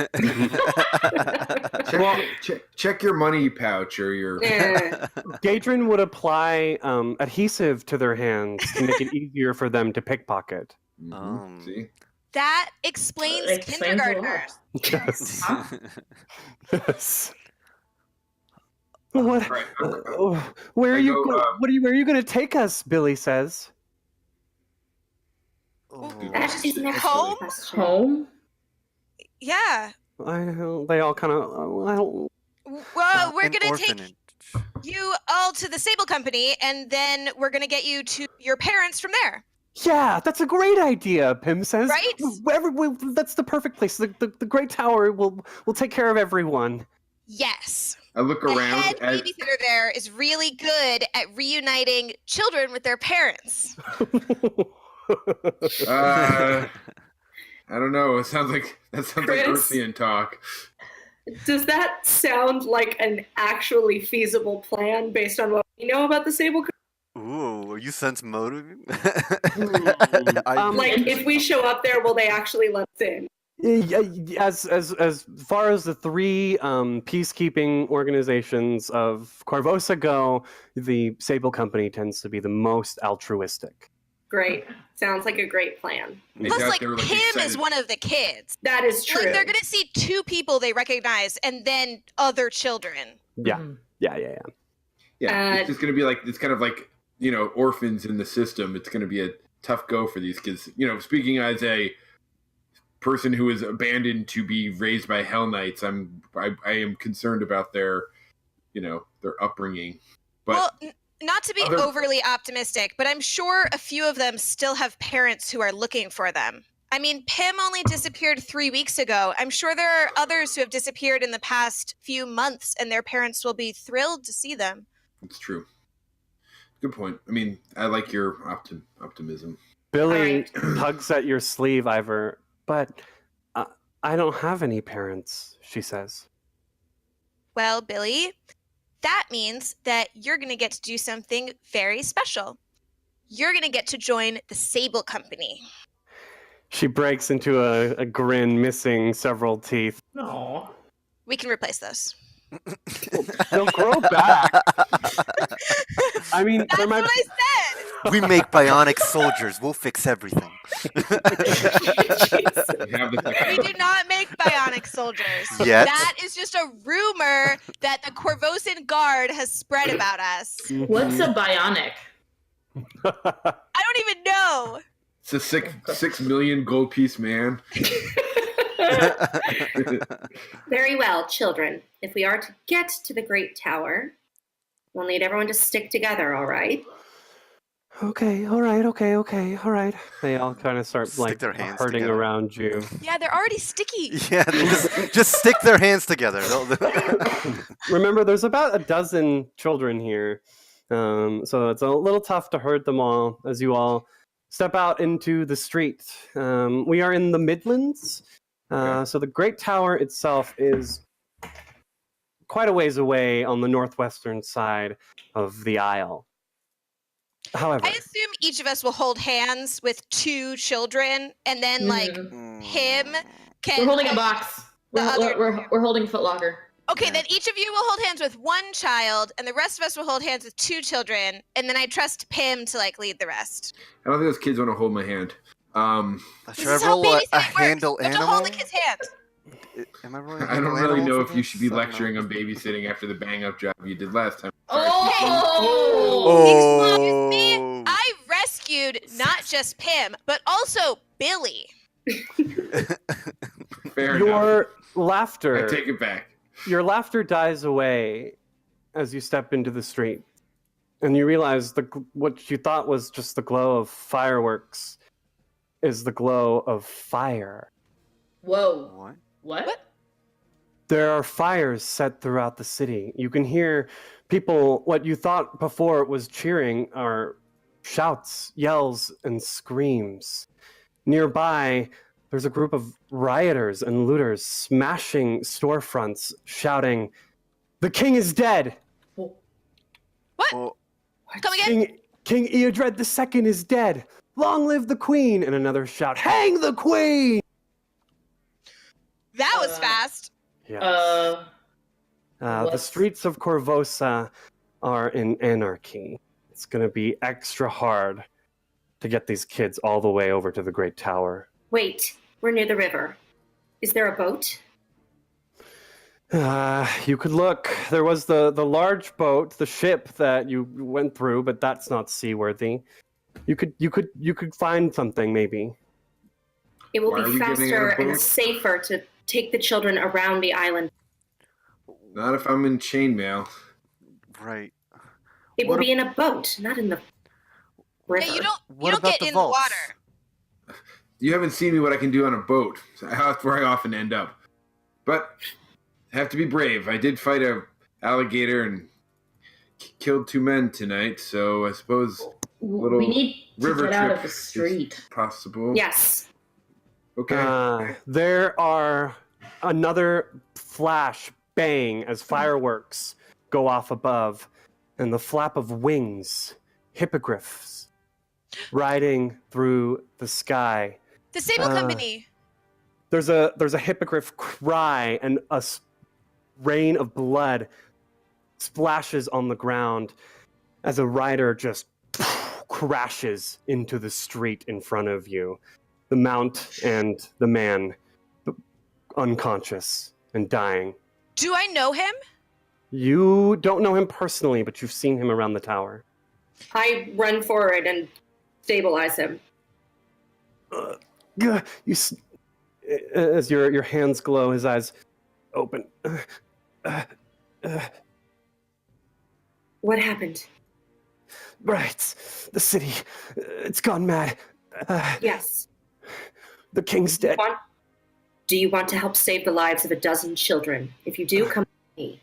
Check your money pouch or your. Yeah. Gaedrenn would apply adhesive to their hands to make it easier for them to pickpocket. See? That explains It explains a lot. kindergartners. Yes. Yes. What? Right, Where are I you? go, Where are you going to take us? Billy says. That is an excellent Home? question. Home? Yeah. They all kind of. Well, we're An going to take orphanage. you all to the Sable Company, and then we're going to get you to your parents from there. Yeah, that's a great idea. Pym says. Right? That's the perfect place. The Great Tower will take care of everyone. Yes. I look The around head as babysitter there is really good at reuniting children with their parents. I don't know. It sounds like Chris? Earthian talk. Does that sound like an actually feasible plan based on what we know about the Sable? Ooh, you sense motive? Like, if we show up there, will they actually let us in? As far as the three peacekeeping organizations of Corvosa go, the Sable Company tends to be the most altruistic. Great. Sounds like a great plan. Plus, like, They were, Pim excited. is one of the kids. That is true. Like, they're gonna see two people they recognize, and then other children. Yeah, yeah. Yeah, it's just gonna be like, it's kind of like, orphans in the system. It's gonna be a tough go for these kids. Speaking as a person who is abandoned to be raised by Hell Knights, I am concerned about their upbringing. But Well, not to be overly optimistic, but I'm sure a few of them still have parents who are looking for them. I mean, Pim only disappeared 3 weeks ago. I'm sure there are others who have disappeared in the past few months, and their parents will be thrilled to see them. it's true. Good point. I mean, I like your optimism. Billy tugs at your sleeve, Ivor, but I don't have any parents, she says. Well, Billy, that means that you're going to get to do something very special. You're going to get to join the Sable Company. She breaks into a grin, missing several teeth. No. We can replace those. They'll grow back. I mean, That's what I said. We make bionic soldiers. We'll fix everything. We have the We do not make bionic soldiers. Yet. That is just a rumor that the Corvosan Guard has spread about us. What's a bionic? I don't even know. It's a 6 million gold piece man. Very well, children. If we are to get to the Great Tower, we'll need everyone to stick together, all right? Okay, all right. They all kind of start Stick their hands hurting together. around you. Yeah, they're already sticky. Yeah, they just stick their hands together. Remember, there's about a dozen children here, so it's a little tough to herd them all as you all step out into the street. We are in the Midlands, so the Great Tower itself is quite a ways away on the northwestern side of the Isle. However, I assume each of us will hold hands with two children, and then him can. We're holding a box. We're holding a footlocker. Okay, then each of you will hold hands with one child, and the rest of us will hold hands with two children, and then I trust Pim to lead the rest. I don't think those kids want to hold my hand. Should I roll a handle You have to animal? hold the kid's hand. Am I rolling? I don't really animal know for if you this? should be I don't know. lecturing on babysitting after the bang up job you did last time. Excuse me, I rescued not just Pim, but also Billy. Fair enough. your laughter. I take it back. Your laughter dies away as you step into the street, and you realize what you thought was just the glow of fireworks is the glow of fire. Whoa. What? What? There are fires set throughout the city. You can hear people, what you thought before was cheering, are shouts, yells, and screams. Nearby, there's a group of rioters and looters smashing storefronts, shouting, "The king is dead! What? Oh, Come again? King Eodred II is dead! Long live the queen!" And another shout, "Hang the queen!" That was fast. Yes. The what? streets of Corvosa are in anarchy. It's going to be extra hard to get these kids all the way over to the Great Tower. Wait, we're near the river. Is there a boat? You could look. There was the large boat, the ship that you went through, but that's not seaworthy. You could find something maybe. It will Why are be we getting faster on a and boat? safer to take the children around the island. Not if I'm in chainmail. right. It will What be in a boat, not in the river. Yeah, you don't What about get the in vaults? the water. You haven't seen me what I can do on a boat. So that's where I often end up. But I have to be brave. I did fight a alligator and killed 2 men tonight, so I suppose little we need to river get out trip of the is street. possible. Yes. Okay. There are another flash bang as fireworks go off above, and the flap of wings, hippogriffs riding through the sky. The Sable Company. There's a hippogriff cry, and a rain of blood splashes on the ground as a rider just crashes into the street in front of you. The mount and the man unconscious and dying. Do I know him? You don't know him personally, but you've seen him around the tower. I run forward and stabilize him. As your hands glow, his eyes open. What happened? Right, the city. It's gone mad. Yes. The king's dead. Do you want to help save the lives of a dozen children? If you do, come with me.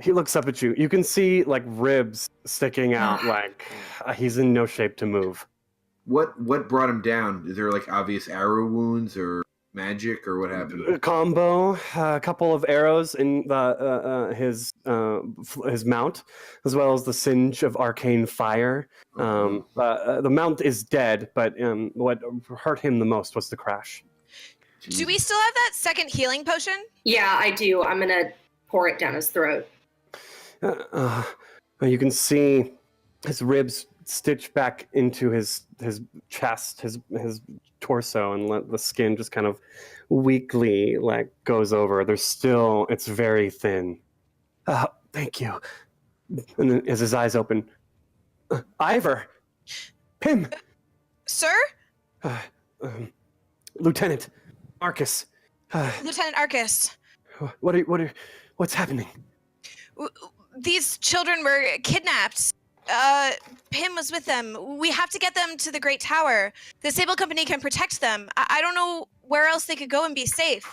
He looks up at you. You can see like ribs sticking out, like he's in no shape to move. What brought him down? Is there like obvious arrow wounds or magic or what happened? A combo, a couple of arrows in his mount, as well as the singe of arcane fire. The mount is dead, but what hurt him the most was the crash. Jeez. Do we still have that second healing potion? Yeah, I do. I'm gonna pour it down his throat. You can see his ribs stitched back into his chest, his torso, and let the skin just kind of weakly like goes over. It's very thin. Thank you. And then as his eyes open, Ivor, Pim, Sir? Lieutenant Marcus. Lieutenant Arcus. What's happening? These children were kidnapped. Pim was with them. We have to get them to the Great Tower. The Sable Company can protect them. I don't know where else they could go and be safe.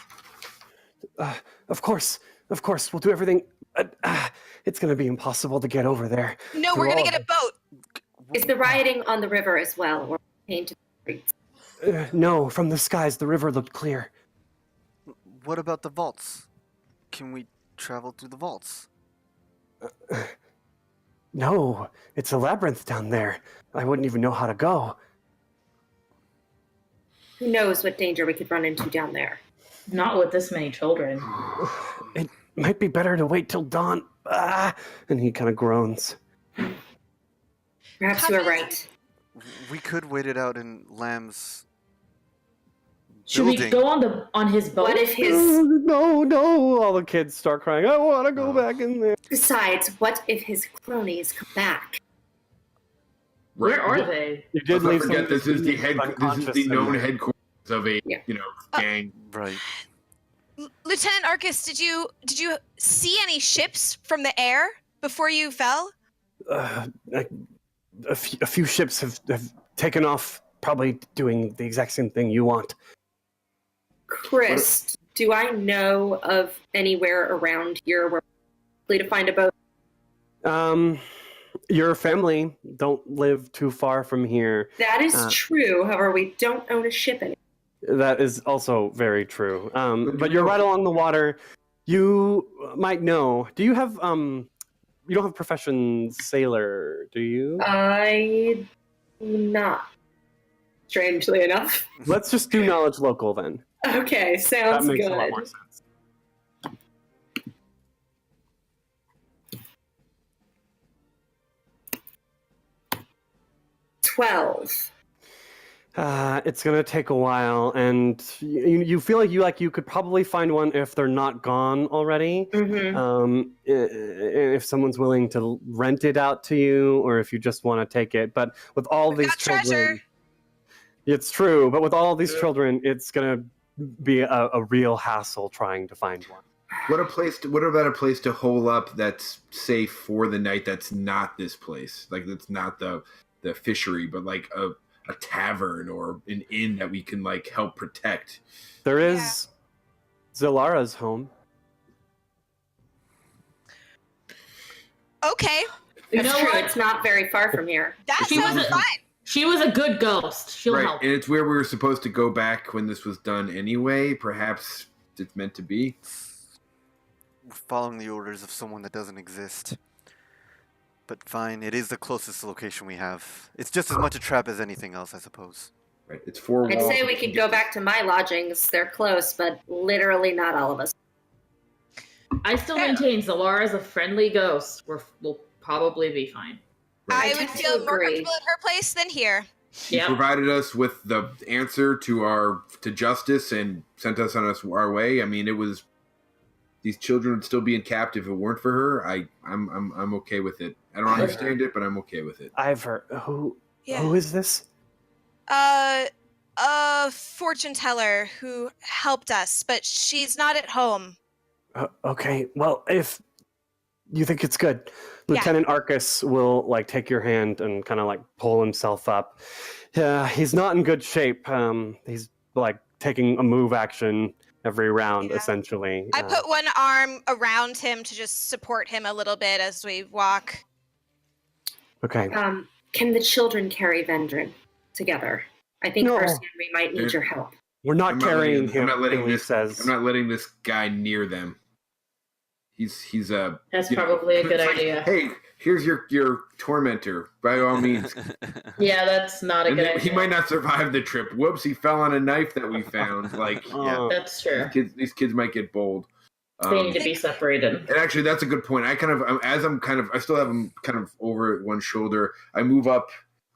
Of course, we'll do everything. It's going to be impossible to get over there. No, we're going to get a boat. Is the rioting on the river as well, or contained to the streets? No, from the skies, the river looked clear. What about the vaults? Can we travel through the vaults? No, it's a labyrinth down there. I wouldn't even know how to go. Who knows what danger we could run into down there? Not with this many children. It might be better to wait till dawn. And he kind of groans. Perhaps you are right. We could wait it out in Lamb's Should building. we go on his boat? What if his... No, all the kids start crying. I want to go back in there. Besides, what if his cronies come back? Where are they? You did Let's not leave forget some this is the known headquarters of a gang. Right. Lieutenant Arcus, did you see any ships from the air before you fell? A few ships have taken off, probably doing the exact same thing you want. Chris, do I know of anywhere around here where we're likely to find a boat? Your family don't live too far from here. That is true. However, we don't own a ship anymore. That is also very true. But you're right along the water. You might know. Do you have you don't have profession sailor, do you? I do not. Strangely enough. Let's just do knowledge local then. Okay, That sounds makes good. a lot more sense. 12. It's gonna take a while, and you feel like you could probably find one if they're not gone already. Mm-hmm. If someone's willing to rent it out to you, or if you just want to take it. But with all these children, treasure. it's true. But with all these children, it's gonna be a real hassle trying to find one. What about a place to hole up that's safe for the night? That's not this place. Like that's not the fishery, but like a tavern or an inn that we can like help protect. There is Zilara's home. Okay, You That's know true. what? It's not very far from here. that She sounds was a- fine. She was a good ghost. She'll Right, help. and it's where we were supposed to go back when this was done anyway. Perhaps it's meant to be. We're following the orders of someone that doesn't exist. But fine, it is the closest location we have. It's just as much a trap as anything else, I suppose. Right, it's 4 walls. I'd say we could go back to my lodgings. They're close, but literally not all of us. I still maintain Zalara's a friendly ghost. We'll probably be fine. I I would tend to feel more agree. comfortable at her place than here. She Yep. provided us with the answer to justice and sent us on our way. I mean, it was these children would still be in captive if it weren't for her. I'm okay with it. I don't understand it, but I'm okay with it. Ivor, who Yeah. is this? A fortune teller who helped us, but she's not at home. Okay, well, if you think it's good, Yeah. Lieutenant Arcus will like take your hand and kind of like pull himself up. He's not in good shape. He's like taking a move action every round, Yeah. essentially. I put one arm around him to just support him a little bit as we walk. Okay. Can the children carry Vendrin together? I think No. personally we might need your help. We're not I'm carrying him. I'm not letting Billy this. says. I'm not letting this guy near them. He's a. That's you know, probably a good it's like, idea. Hey, here's your tormentor. By all means. Yeah, that's not a And good then idea. he might not survive the trip. Whoops, he fell on a knife that we found. Like, Oh. That's true. these kids might get bold. They need to be separated. And actually, that's a good point. I still have him kind of over one shoulder. I move up.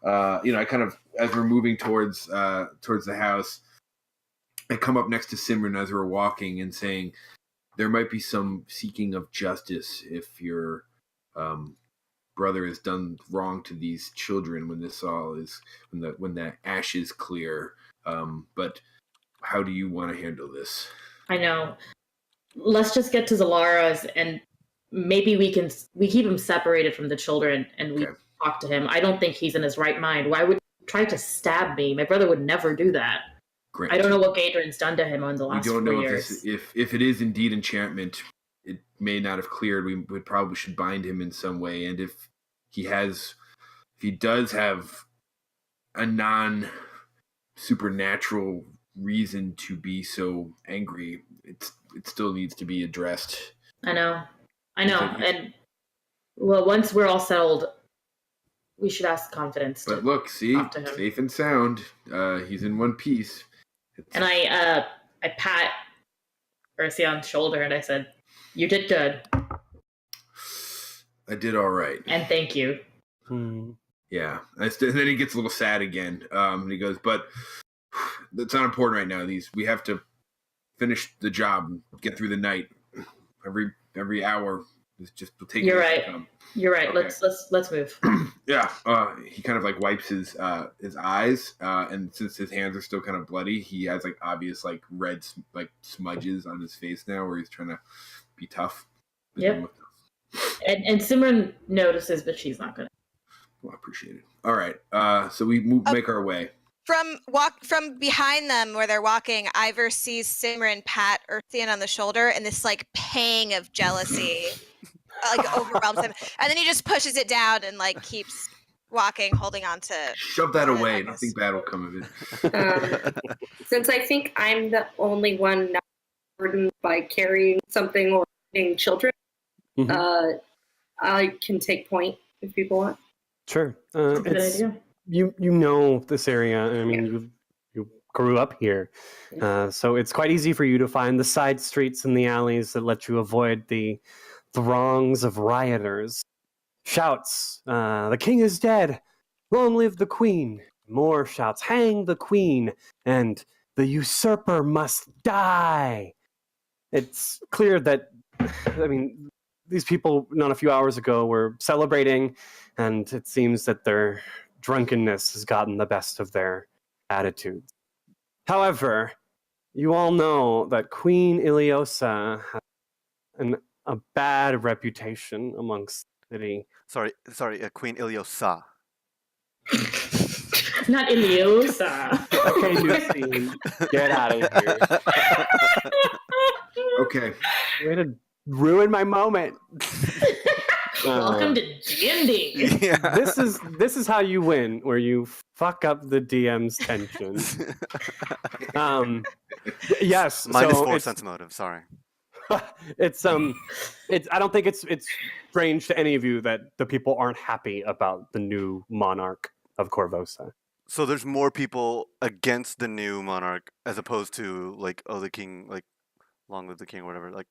I kind of, as we're moving towards the house, I come up next to Simran as we're walking and saying, there might be some seeking of justice if your brother has done wrong to these children when the ashes clear. But how do you want to handle this? I know. Let's just get to Zalara's and maybe we keep him separated from the children and we talk to him. I don't think he's in his right mind. Why would he try to stab me? My brother would never do that. Great. I don't know what Gaedrenn's done to him on the last 4 years. If it is indeed enchantment, it may not have cleared. We probably should bind him in some way. And if he does have a non-supernatural reason to be so angry, it still needs to be addressed. I know. And well, once we're all settled, we should ask confidence. But look, see, talk to him. safe and sound. He's in one piece. And I pat Ursi on the shoulder and I said, "You did good, I did all right. and thank you." Yeah. And then he gets a little sad again. And he goes, but that's not important right now. We have to finish the job and get through the night. Every hour is just will take. You're right. You're right. Okay. Let's move. Yeah. He kind of like wipes his eyes, and since his hands are still kind of bloody, he has like obvious like red like smudges on his face now, where he's trying to be tough. Yep. And Simran notices, but she's not gonna. Well, I appreciate it. All right. So we make our way. From behind them where they're walking, Ivor sees Simran pat Earthian on the shoulder, and this like pang of jealousy like overwhelms him. And then he just pushes it down and like keeps walking, holding on to. Shove that away. Nothing bad will come of it. Since I think I'm the only one not burdened by carrying something or being children, I can take point if people want. Sure. That's a good idea. You know this area. I mean, you grew up here, so it's quite easy for you to find the side streets and the alleys that let you avoid the throngs of rioters. Shouts, "The king is dead! Long live the queen!" More shouts, "Hang the queen!" and "The usurper must die!" It's clear that, I mean, these people not a few hours ago were celebrating, and it seems that their drunkenness has gotten the best of their attitudes. However, you all know that Queen Iliosa has a bad reputation amongst the city. Sorry, Queen Iliosa. Not Iliosa. Okay, Lucine, get out of here. Okay. Way to ruin my moment. Welcome to D&D. Yeah. This is how you win, where you fuck up the DM's tension. Yes. Minus so 4 it's, sense motive. Sorry. it's I don't think it's strange to any of you that the people aren't happy about the new monarch of Corvosa. So there's more people against the new monarch as opposed to like, oh, the king, like, long live the king or whatever. Like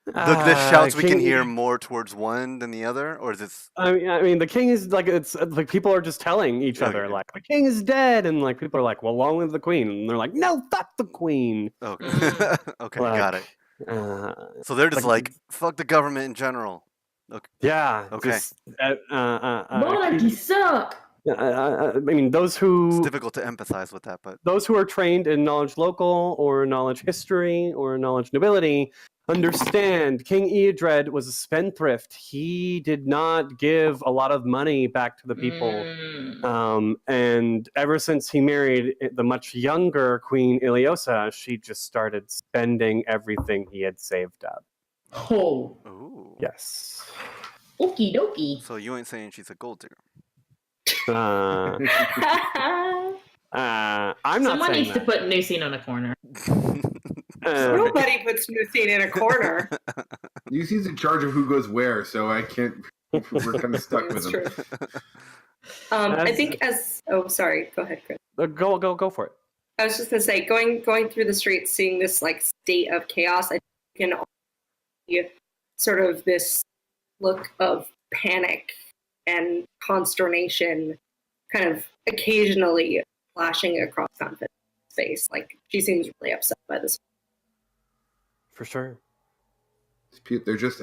the shouts we can hear more towards one than the other, or is this? I mean, the king is like, it's like people are just telling each Okay. other like the king is dead, and like people are like, well, long live the queen, and they're like, no, fuck the queen. Okay, okay, Like, got it. So they're just like, fuck the government in general. Okay. Yeah. Okay. Just, Monarchy suck. I mean, those It's who difficult to empathize with that, but those who are trained in knowledge local or knowledge history or knowledge nobility understand King Eadred was a spendthrift. He did not give a lot of money back to the people. And ever since he married the much younger Queen Iliosa, she just started spending everything he had saved up. Oh. ooh. Yes. Okie dokie. So you ain't saying she's a gold digger? I'm not Someone saying needs that. to put Nucine on a corner. Nobody puts Nucine in a corner. Lucy's in charge of who goes where, so I can't. We're kind of stuck with That's him. true. I think oh, sorry. Go ahead, Chris. Go for it. I was just gonna say, going through the streets, seeing this like state of chaos, I can see sort of this look of panic and consternation, kind of occasionally flashing across Confid's face. Like she seems really upset by this. For sure. They're just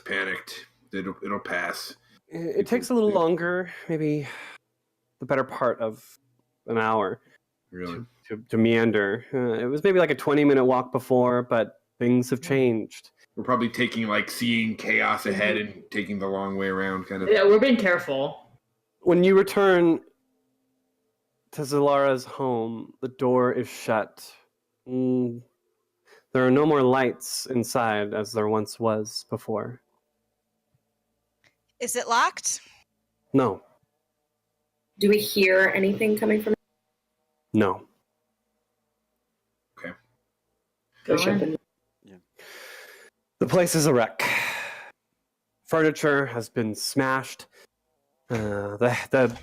panicked. It'll pass. It takes a little longer, maybe the better part of an hour Really. to meander. It was maybe like a 20-minute walk before, but things have changed. We're probably seeing chaos ahead and taking the long way around, kind of. Yeah, we're being careful. When you return to Zalara's home, the door is shut. There are no more lights inside as there once was before. Is it locked? No. Do we hear anything coming from? No. Okay. Go on. The place is a wreck. Furniture has been smashed. The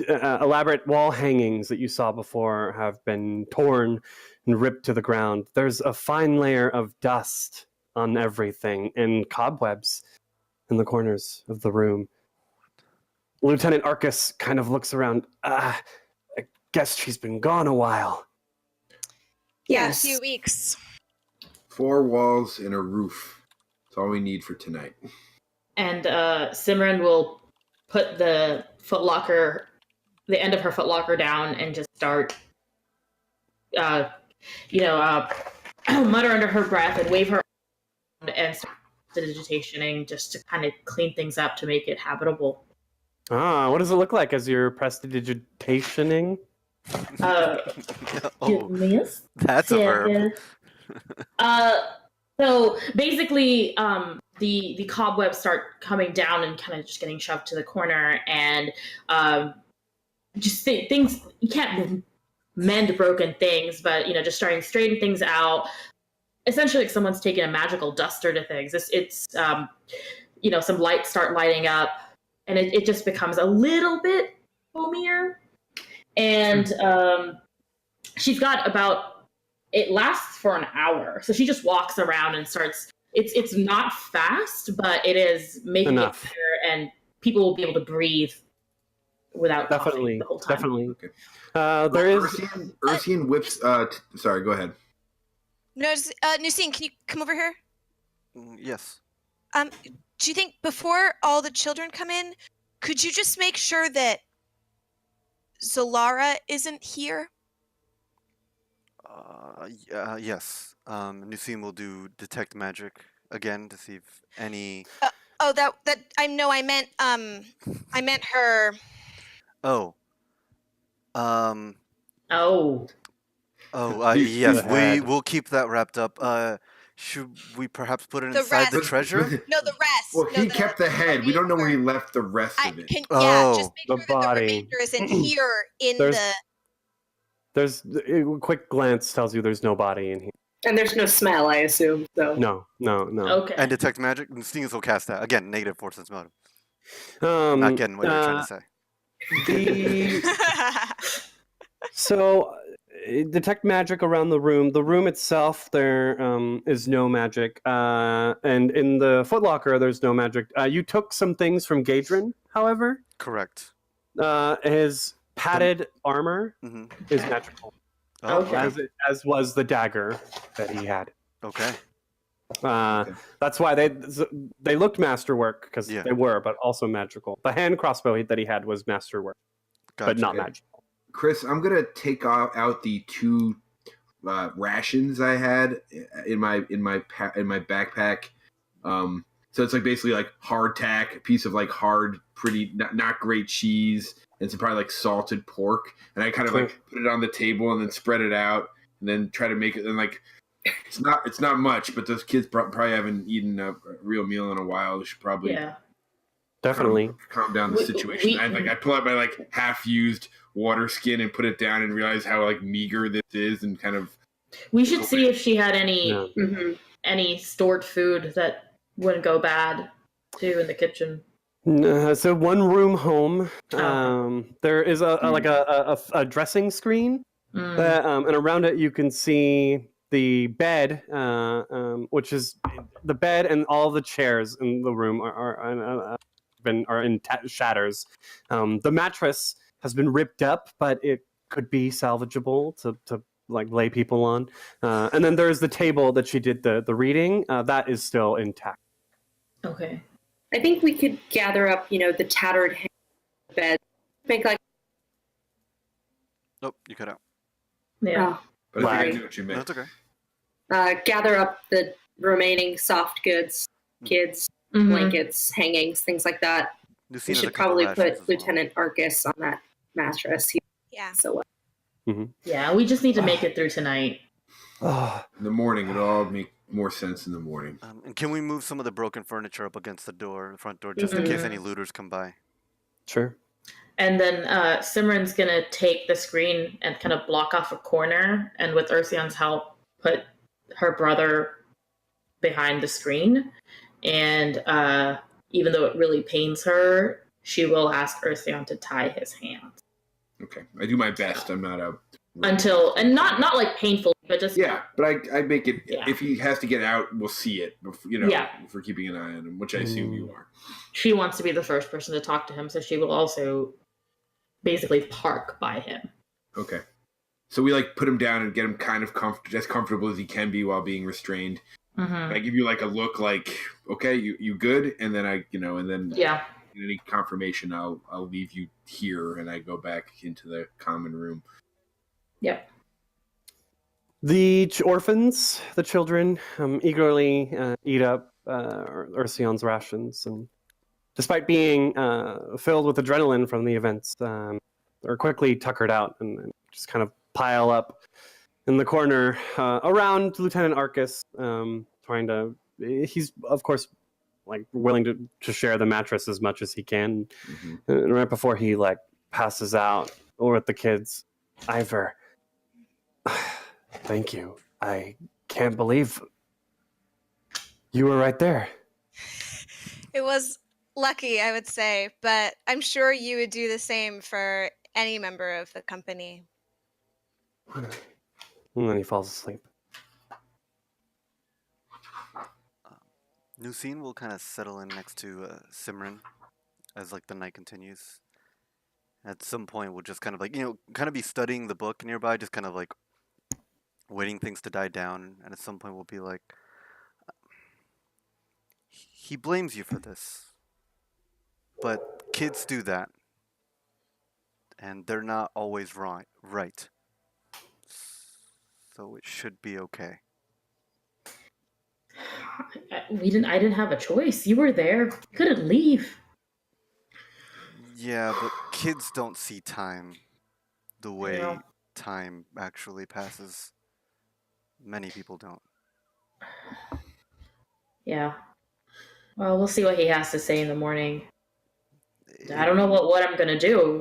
elaborate wall hangings that you saw before have been torn and ripped to the ground. There's a fine layer of dust on everything and cobwebs in the corners of the room. Lieutenant Arcus kind of looks around. I guess she's been gone a while. Yes. A few weeks. 4 walls and a roof. That's all we need for tonight. And Simran will put the end of her footlocker down and just start, mutter under her breath and wave her arm and start digitationing just to kind of clean things up to make it habitable. What does it look like as you're prestidigitationing? Yes. That's a verb. So basically, the cobwebs start coming down and kind of just getting shoved to the corner, and just things you can't mend broken things, but just starting to straighten things out. Essentially, like someone's taking a magical duster to things. It's some lights start lighting up, and it just becomes a little bit foamier. And she's got it lasts for an hour. So she just walks around and starts, it's not fast, but it is making Enough. it clear, and people will be able to breathe without coughing the whole time. Definitely. Okay. There is... Ursian whips... sorry, go ahead. No, Nucine, can you come over here? Yes. Do you think before all the children come in, could you just make sure that Zalara isn't here? Yes. Nusim will do detect magic again to see if any. That I know. I meant her. Oh. Yes. We will keep that wrapped up. Should we perhaps put it inside the treasure? No, the rest. Well, No, he kept the head. We don't know where he remainder. left the rest of it. Yeah, just Oh, make the sure that the body. remainder isn't here in There's- the. There's a quick glance tells you there's no body in here. And there's no smell, I assume. So No. Okay. and detect magic. And Stings will cast that again. Negative force sense motive. I'm Um, not getting what you're trying to say. the so detect magic around the room. The room itself, there is no magic, and in the footlocker, there's no magic. You took some things from Gaedrenn, however. Correct. His padded armor Mm-hmm. is magical, Oh, Okay. as was the dagger that he had. Okay. Okay. That's why they looked masterwork because Yeah. they were, but also magical. The hand crossbow that he had was masterwork, Gotcha. but not Okay. magical. Chris, I'm gonna take out the two rations I had in my backpack. So it's like basically like hardtack, a piece of like hard, pretty not great cheese, and some probably like salted pork. And I kind of like put it on the table and then spread it out, and then try to make it. And like it's not much, but those kids probably haven't eaten a real meal in a while. They should probably Yeah. Definitely. calm down the situation. I pull out my like half-used water skin and put it down and realize how like meager this is, and kind of. We should see if she had any Yeah. any stored food that wouldn't go bad too in the kitchen. So one room home. Oh. There is a dressing screen, that, and around it you can see the bed, which is the bed, and all the chairs in the room are in shatters. The mattress has been ripped up, but it could be salvageable to like lay people on. And then there's the table that she did the reading. That is still intact. Okay. I think we could gather up, the tattered bed, make like Nope, you cut out. Yeah. But I think I Right. knew what you No, meant. that's okay. gather up the remaining soft goods, kids, Mhm. blankets, hangings, things like that. We Lucina has a should couple probably rations as put well. Lieutenant Arcus on that mattress. He's Yeah. so well. Yeah, we just need to make it through tonight. Oh, In the morning, it'll all make more sense in the morning. And can we move some of the broken furniture up against the door, the front door, just in case any looters come by? sure. And then Simran's gonna take the screen and kind of block off a corner, and with Ursion's help, put her brother behind the screen. And even though it really pains her, she will ask Ursion to tie his hands Okay, I do my best. I'm not a until, and not like painful, but just Yeah, but I make it. Yeah. If he has to get out, we'll see it. Yeah. If we're keeping an eye on him, which I assume you are. She wants to be the first person to talk to him, so she will also basically park by him. Okay. So we like put him down and get him kind of as comfortable as he can be while being restrained. Mm-hmm. I give you like a look, like okay, you good, and then and then Yeah. any confirmation, I'll leave you here, and I go back into the common room. Yep. The orphans, the children, eagerly eat up Ursion's rations, and despite being filled with adrenaline from the events, are quickly tuckered out and just kind of pile up in the corner around Lieutenant Arcus, trying to. He's of course like willing to share the mattress as much as he can. Mm-hmm. And right before he like passes out, or with the kids, Ivor. Thank you. I can't believe you were right there. It was lucky, I would say, but I'm sure you would do the same for any member of the company. And then he falls asleep. Lucine will kind of settle in next to Simran as like the night continues. At some point, we'll just kind of like kind of be studying the book nearby, just kind of like waiting things to die down. And at some point, we'll be like, he blames you for this, but kids do that, and they're not always right. So it should be okay. I didn't have a choice. You were there. You couldn't leave. Yeah, but kids don't see time the way Yeah. time actually passes. Many people don't. Yeah. Well, we'll see what he has to say in the morning. I It, don't know what I'm gonna do.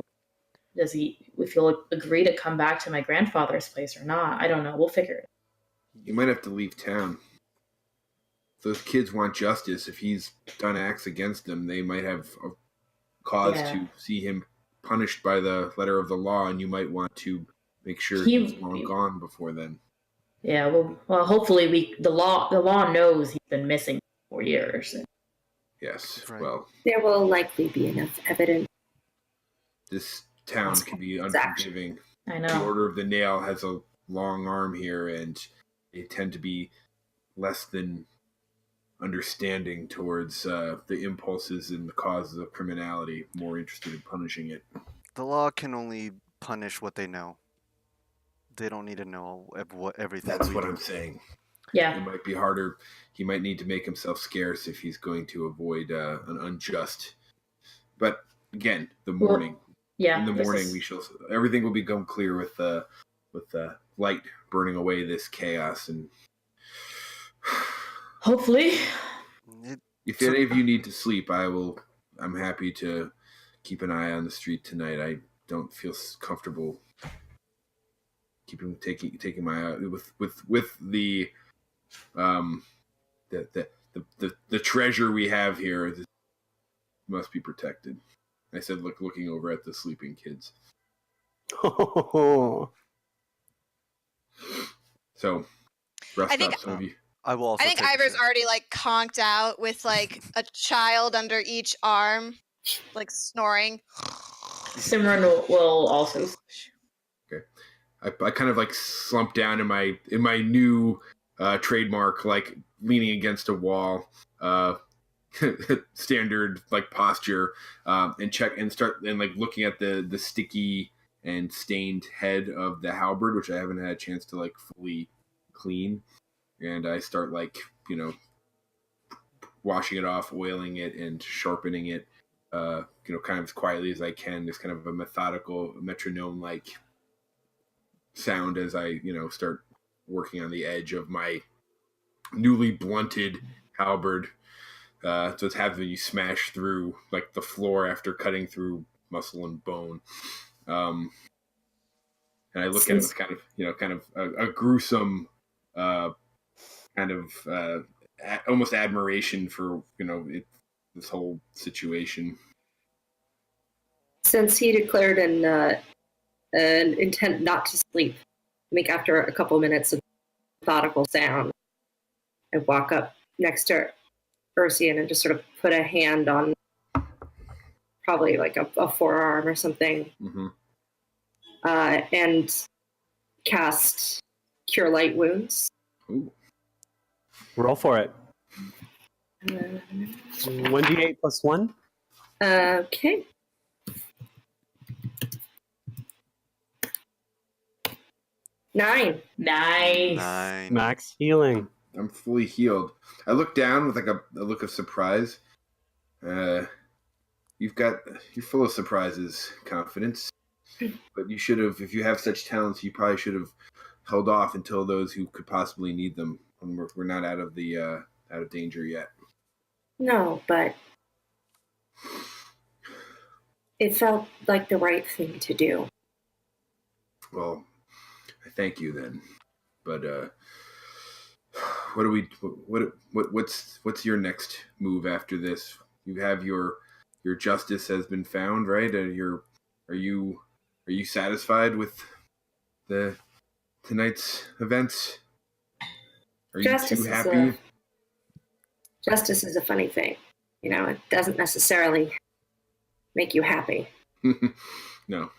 If he'll agree to come back to my grandfather's place or not? I don't know. We'll figure it. You might have to leave town. If those kids want justice, if he's done acts against them, they might have a cause to see him punished by the letter of the law, and you might want to make sure he's long gone before then. Yeah, well, hopefully the law knows he's been missing for 4 years. Yes, right. well, There will likely be enough evidence. this town can be unforgiving. I know. The Order of the Nail has a long arm here, and they tend to be less than understanding towards the impulses and the causes of criminality, more interested in punishing it. The law can only punish what they know. They don't need to know everything. That's what I'm saying. Yeah. It might be harder. He might need to make himself scarce if he's going to avoid an unjust. But again, the morning. Yeah. In the morning, we shall. Everything will become clear with the light burning away this chaos. And hopefully, if any of you need to sleep, I'm happy to keep an eye on the street tonight. I don't feel comfortable taking my eye with the treasure we have here. It must be protected. I said, looking over at the sleeping kids. Oh. So, rest I think- up, some of you. I will also. I think take a Ivor's shit. already like conked out with like a child under each arm, like snoring. Simran will also. Okay, I kind of like slumped down in my new trademark, like leaning against a wall, standard like posture, and check and start and like looking at the sticky and stained head of the halberd, which I haven't had a chance to like fully clean. And I start like, washing it off, oiling it, and sharpening it, kind of as quietly as I can. There's kind of a methodical metronome-like sound as I, start working on the edge of my newly blunted halberd. So it's having you smash through like the floor after cutting through muscle and bone. And I look at it with kind of a gruesome, kind of almost admiration for this whole situation. Since he declared an intent not to sleep, I think after a couple minutes of methodical sound, I walk up next to Ursian and just sort of put a hand on probably like a forearm or something, and cast Cure Light Wounds. Ooh. Roll for it. 1d8 plus 1. Okay. Nine. Nice. Max healing. I'm fully healed. I look down with like a look of surprise. You're full of surprises, confidence. But you should have, if you have such talents, you probably should have held off until those who could possibly need them. And we're not out of danger yet. No, but it felt like the right thing to do. Well, I thank you then. But what's your next move after this? You have your justice has been found, right? Are you satisfied with tonight's events? Are you too happy? Justice is a funny thing. It doesn't necessarily make you happy. No.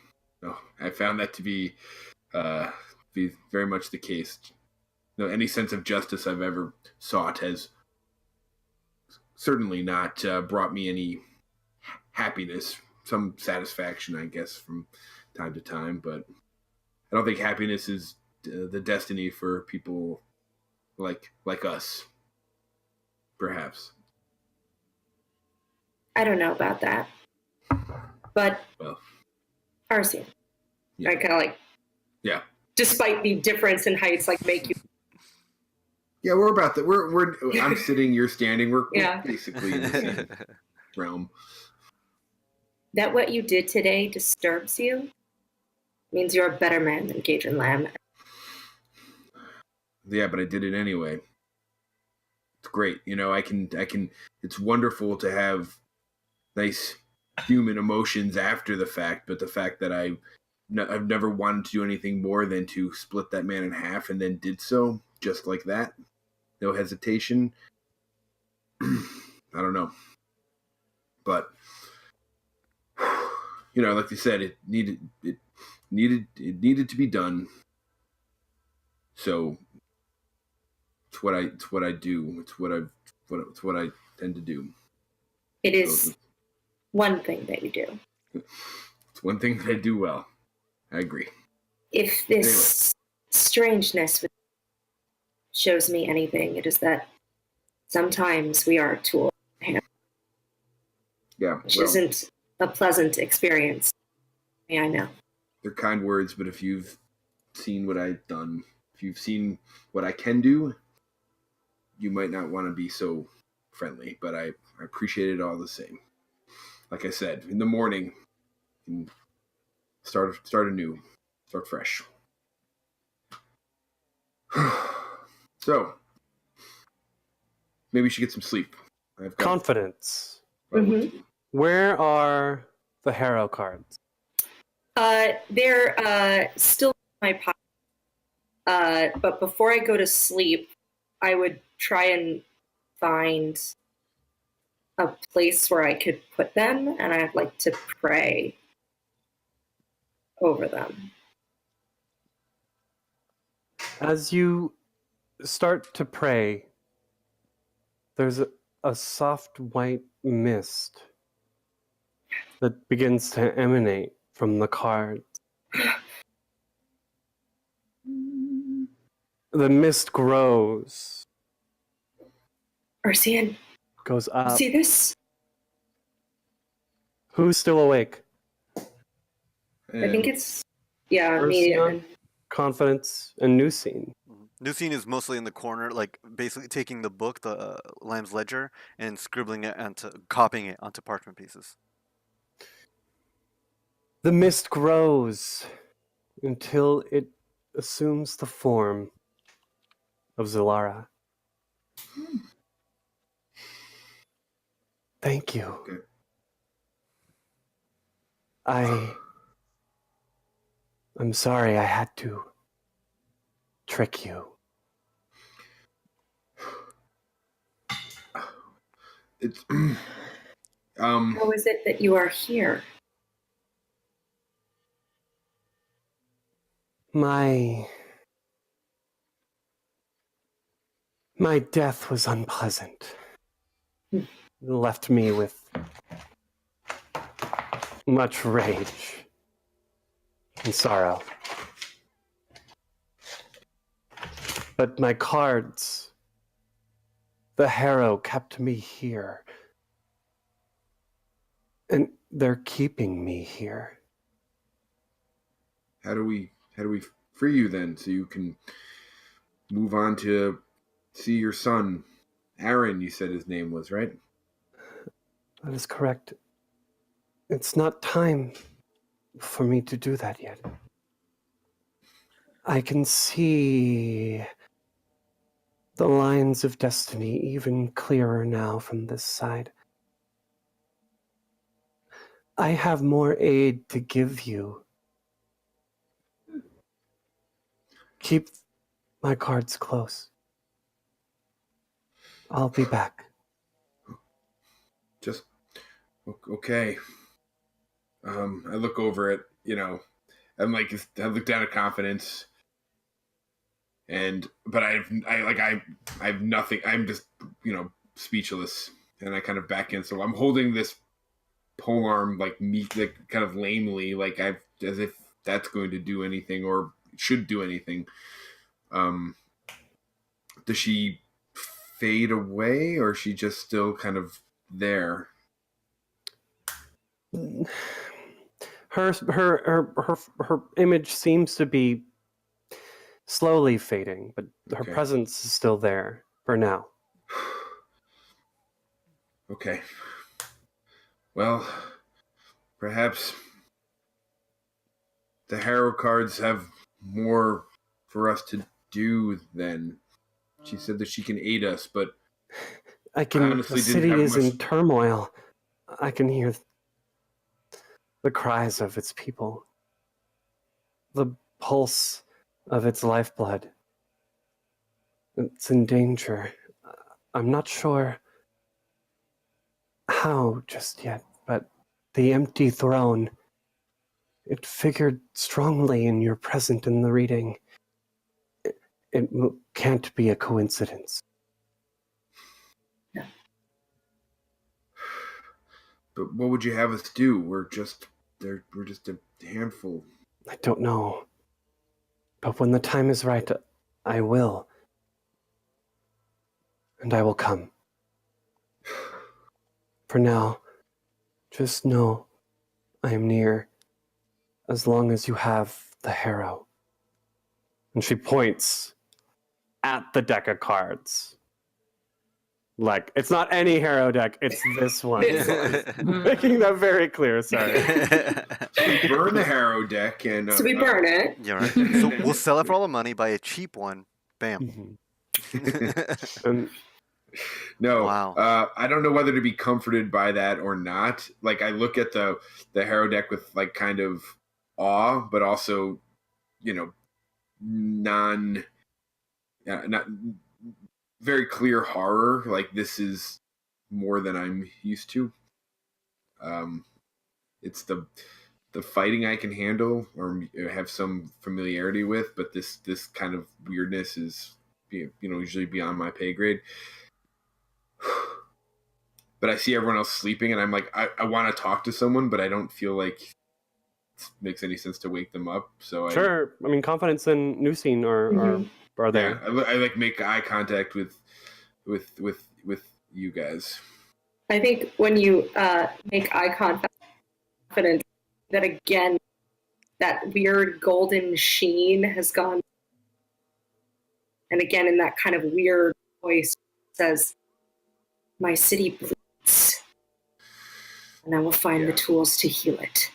I found that to be very much the case. No, any sense of justice I've ever sought has certainly not brought me any happiness. Some satisfaction, I guess, from time to time, but I don't think happiness is the destiny for people like us. Perhaps. I don't know about that. But Arcee. Yeah. I kind of like, yeah. despite the difference in heights, like make you Yeah, we're about that. We're. I'm sitting. You're standing. We're Yeah. basically in the same realm. That what you did today disturbs you? Means you're a better man than Gaedrenn Lamm. Yeah, but I did it anyway. It's great. I can. It's wonderful to have nice human emotions after the fact, but the fact that I've never wanted to do anything more than to split that man in half and then did so just like that. No hesitation. I don't know. But like you said, it needed to be done. So it's what I do. It's what I tend to do. It is one thing that you do. It's one thing that I do well. I agree. If this strangeness shows me anything, it is that sometimes we are a tool, Yeah, which isn't a pleasant experience. I know. They're kind words, but if you've seen what I've done, if you've seen what I can do, you might not want to be so friendly, but I appreciate it all the same. Like I said, in the morning, you can start anew, start fresh. So, maybe we should get some sleep. I've got Confidence. Mm-hmm. Where are the Harrow cards? They're still in my pocket. But before I go to sleep, I would try and find a place where I could put them, and I'd like to pray over them. As you start to pray, there's a soft white mist that begins to emanate from the cards. The mist grows, Ursian, goes up. see this? Who's still awake? I think it's me. Ursian, Confidence, and Newscene. Newscene is mostly in the corner, like basically taking the book, the Lamb's Ledger, and scribbling it copying it onto parchment pieces. The mist grows until it assumes the form of Zilara. Thank you. Okay. I'm sorry I had to trick you. It's How is it that you are here? My death was unpleasant. It left me with much rage and sorrow. But my cards, the Harrow, kept me here. And they're keeping me here. how do we free you then, so you can move on to see your son, Aaron? You said his name was, right? That is correct. It's not time for me to do that yet. I can see the lines of destiny even clearer now from this side. I have more aid to give you. Keep my cards close. I'll be back. Just okay. I look over it, I'm like, I look down at Confidence, but I have nothing. I'm just, speechless, and I kind of back in. So I'm holding this polearm like kind of lamely, as if that's going to do anything or should do anything. Does she fade away, or is she just still kind of there? Her image seems to be slowly fading, but her Okay. presence is still there for now. Okay. Well, perhaps the Harrow cards have more for us to do then. She said that she can aid us, but I The honestly didn't city have is much. in turmoil. I can hear the cries of its people, the pulse of its lifeblood. It's in danger. I'm not sure how just yet, but the empty throne, it figured strongly in your present in the reading. It can't be a coincidence. But what would you have us do? We're just a handful. I don't know. But when the time is right, I will. And I will come. For now, just know I am near as long as you have the Harrow. And she points at the deck of cards. Like, it's not any Harrow deck, it's this one. This one. Making that very clear, sorry. We burn the Harrow deck and So we burn it. Yeah, right. So we'll sell it for all the money, buy a cheap one. Bam. And No, Wow. I don't know whether to be comforted by that or not. Like I look at the Harrow deck with like kind of awe, but also, not very clear horror. Like this is more than I'm used to. It's the fighting I can handle or have some familiarity with, but this kind of weirdness is usually beyond my pay grade. But I see everyone else sleeping, and I'm like, I want to talk to someone, but I don't feel like it makes any sense to wake them up. So sure, I mean, confidence and new scene are there. Yeah, I like make eye contact with you guys. I think when you make eye contact, that again, that weird golden sheen has gone. And again, in that kind of weird voice, says, "My city bleeds, and I will find the tools to heal it."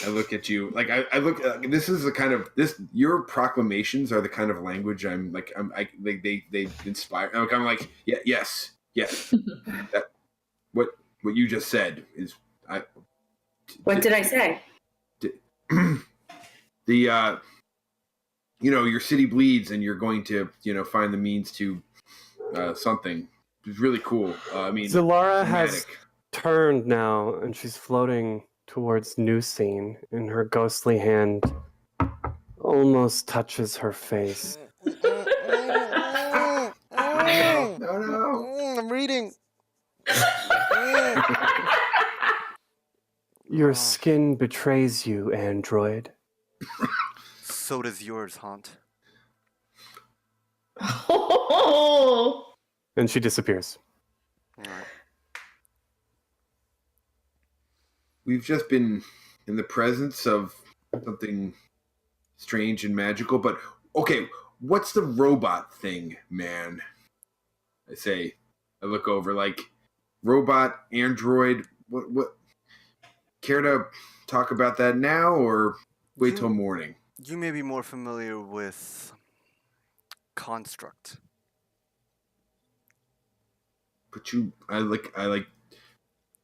I look at you like I look. This is the kind of your proclamations are the kind of language they inspire. I'm like yes. That, what you just said is What did I say? The your city bleeds and you're going to find the means to something. It's really cool. I mean, Zilara dramatic. has turned now, and she's floating towards New Scene, and her ghostly hand almost touches her face. No. I'm reading. Your skin betrays you, android. So does yours, Haunt. And she disappears. All right. We've just been in the presence of something strange and magical, but okay, what's the robot thing, man? I say, I look over like robot, android, what care to talk about that now or wait till morning? You may be more familiar with construct. But I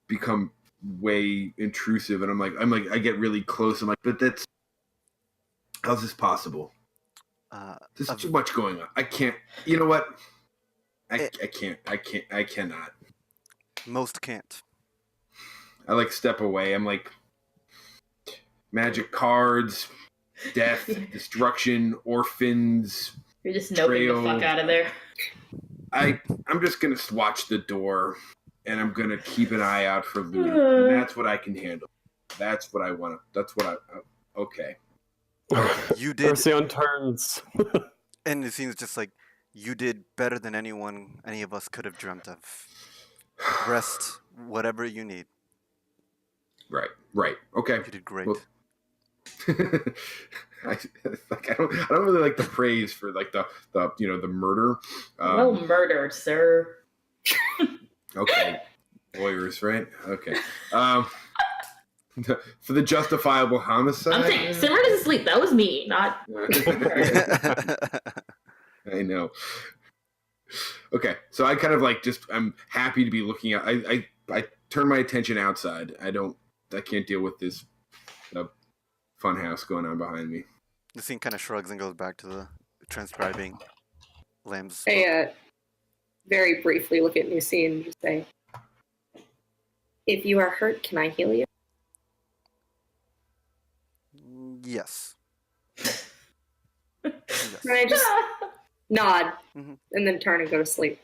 become way intrusive and I'm like I get really close. I'm like, but how's this possible? There's too much going on. I can't. You know what? I cannot. Most can't. I step away. I'm like, magic cards, death, destruction, orphans. You're just noping the fuck out of there. I'm just gonna watch the door, and I'm gonna keep an eye out for loot. And that's what I can handle. That's what I want. That's what I. Okay. You did. Ursion turns. And it seems just like you did better than any of us could have dreamt of. Rest, whatever you need. Right. Okay. You did great. Well, I don't really like the praise for like the the murder. Well murdered, sir. Okay, lawyers, right? Okay. For the justifiable homicide. I'm saying Simmer is asleep. That was me, not. I know. Okay, so I kind of like I'm happy to be looking at. I turn my attention outside. I can't deal with this fun house going on behind me. The scene kind of shrugs and goes back to the transcribing Lamb's. I very briefly look at Nucine and just say, "If you are hurt, can I heal you?" Yes. Yes. Yes. And I just nod Mm-hmm. and then turn and go to sleep.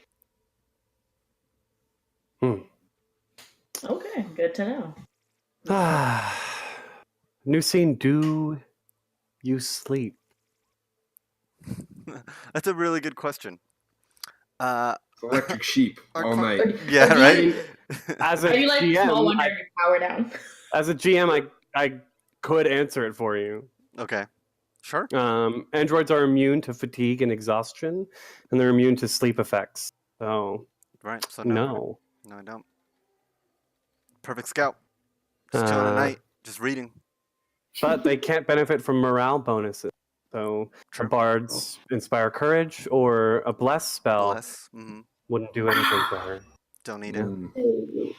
Okay, good to know. Nucine, do you sleep? That's a really good question. Electric sheep all night. Yeah, right. As a Are you like GM, small wonder your power down? as a GM, I could answer it for you. Okay, sure. Androids are immune to fatigue and exhaustion, and they're immune to sleep effects. So, Right. So no. No, I don't. Perfect scout. Just chilling at night, just reading. But they can't benefit from morale bonuses. So, True. a bard's inspire courage or a bless spell Bless. Mm-hmm. wouldn't do anything for her. Don't need it.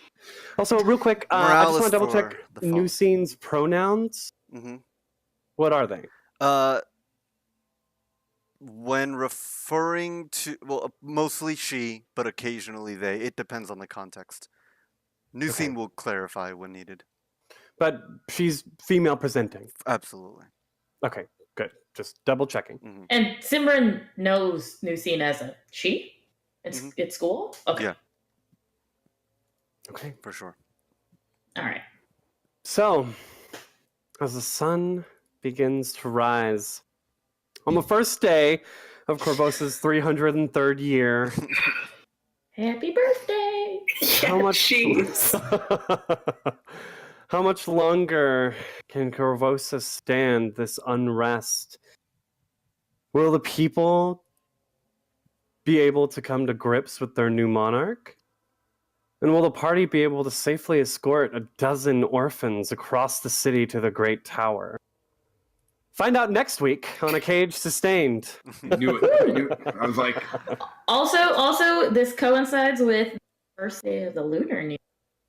Also, real quick, I Morale just want is to double for check the phone. Nucine's pronouns. Mm-hmm. What are they? When referring to, mostly she, but occasionally they. It depends on the context. Nucine will clarify when needed. But she's female presenting. Absolutely. Okay, good. Just double checking. Mm-hmm. And Simran knows Nucine as a she at school? Okay. Yeah. Okay. For sure. All right. So, as the sun begins to rise, on the first day of Corvosa's 303rd year, Happy birthday! how much Jeez. how much longer can Corvosa stand this unrest? Will the people be able to come to grips with their new monarch? And will the party be able to safely escort a dozen orphans across the city to the Great Tower? Find out next week on A Cage Sustained. I knew it. I was like, Also, this coincides with the first day of the lunar new year.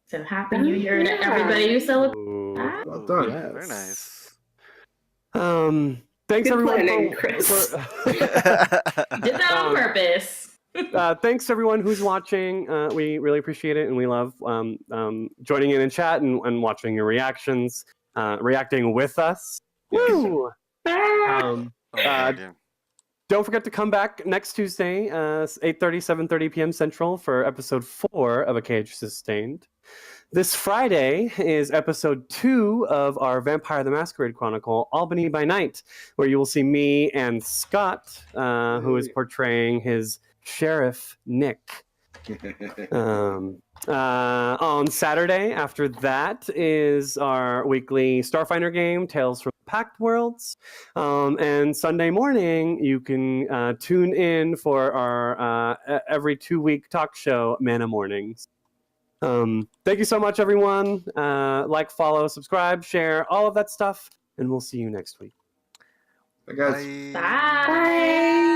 So happy New Year to everybody who celebrates. Ooh, well done. yes. Very nice. Thanks Good everyone planning, Chris. Did that on purpose. Thanks to everyone who's watching. We really appreciate it, and we love joining in chat and watching your reactions, reacting with us. Woo! God, yeah. Don't forget to come back next Tuesday, 8:30, 7:30 p.m. Central for episode 4 of A Cage Sustained. This Friday is episode 2 of our Vampire the Masquerade Chronicle, Albany by Night, where you will see me and Scott, who is portraying his Sheriff Nick. On Saturday, after that, is our weekly Starfinder game, Tales from Pact Worlds. And Sunday morning, you can tune in for our every 2-week talk show, Mana Mornings. Thank you so much, everyone. Like, follow, subscribe, share, all of that stuff, and we'll see you next week. Bye, guys. Bye. Bye.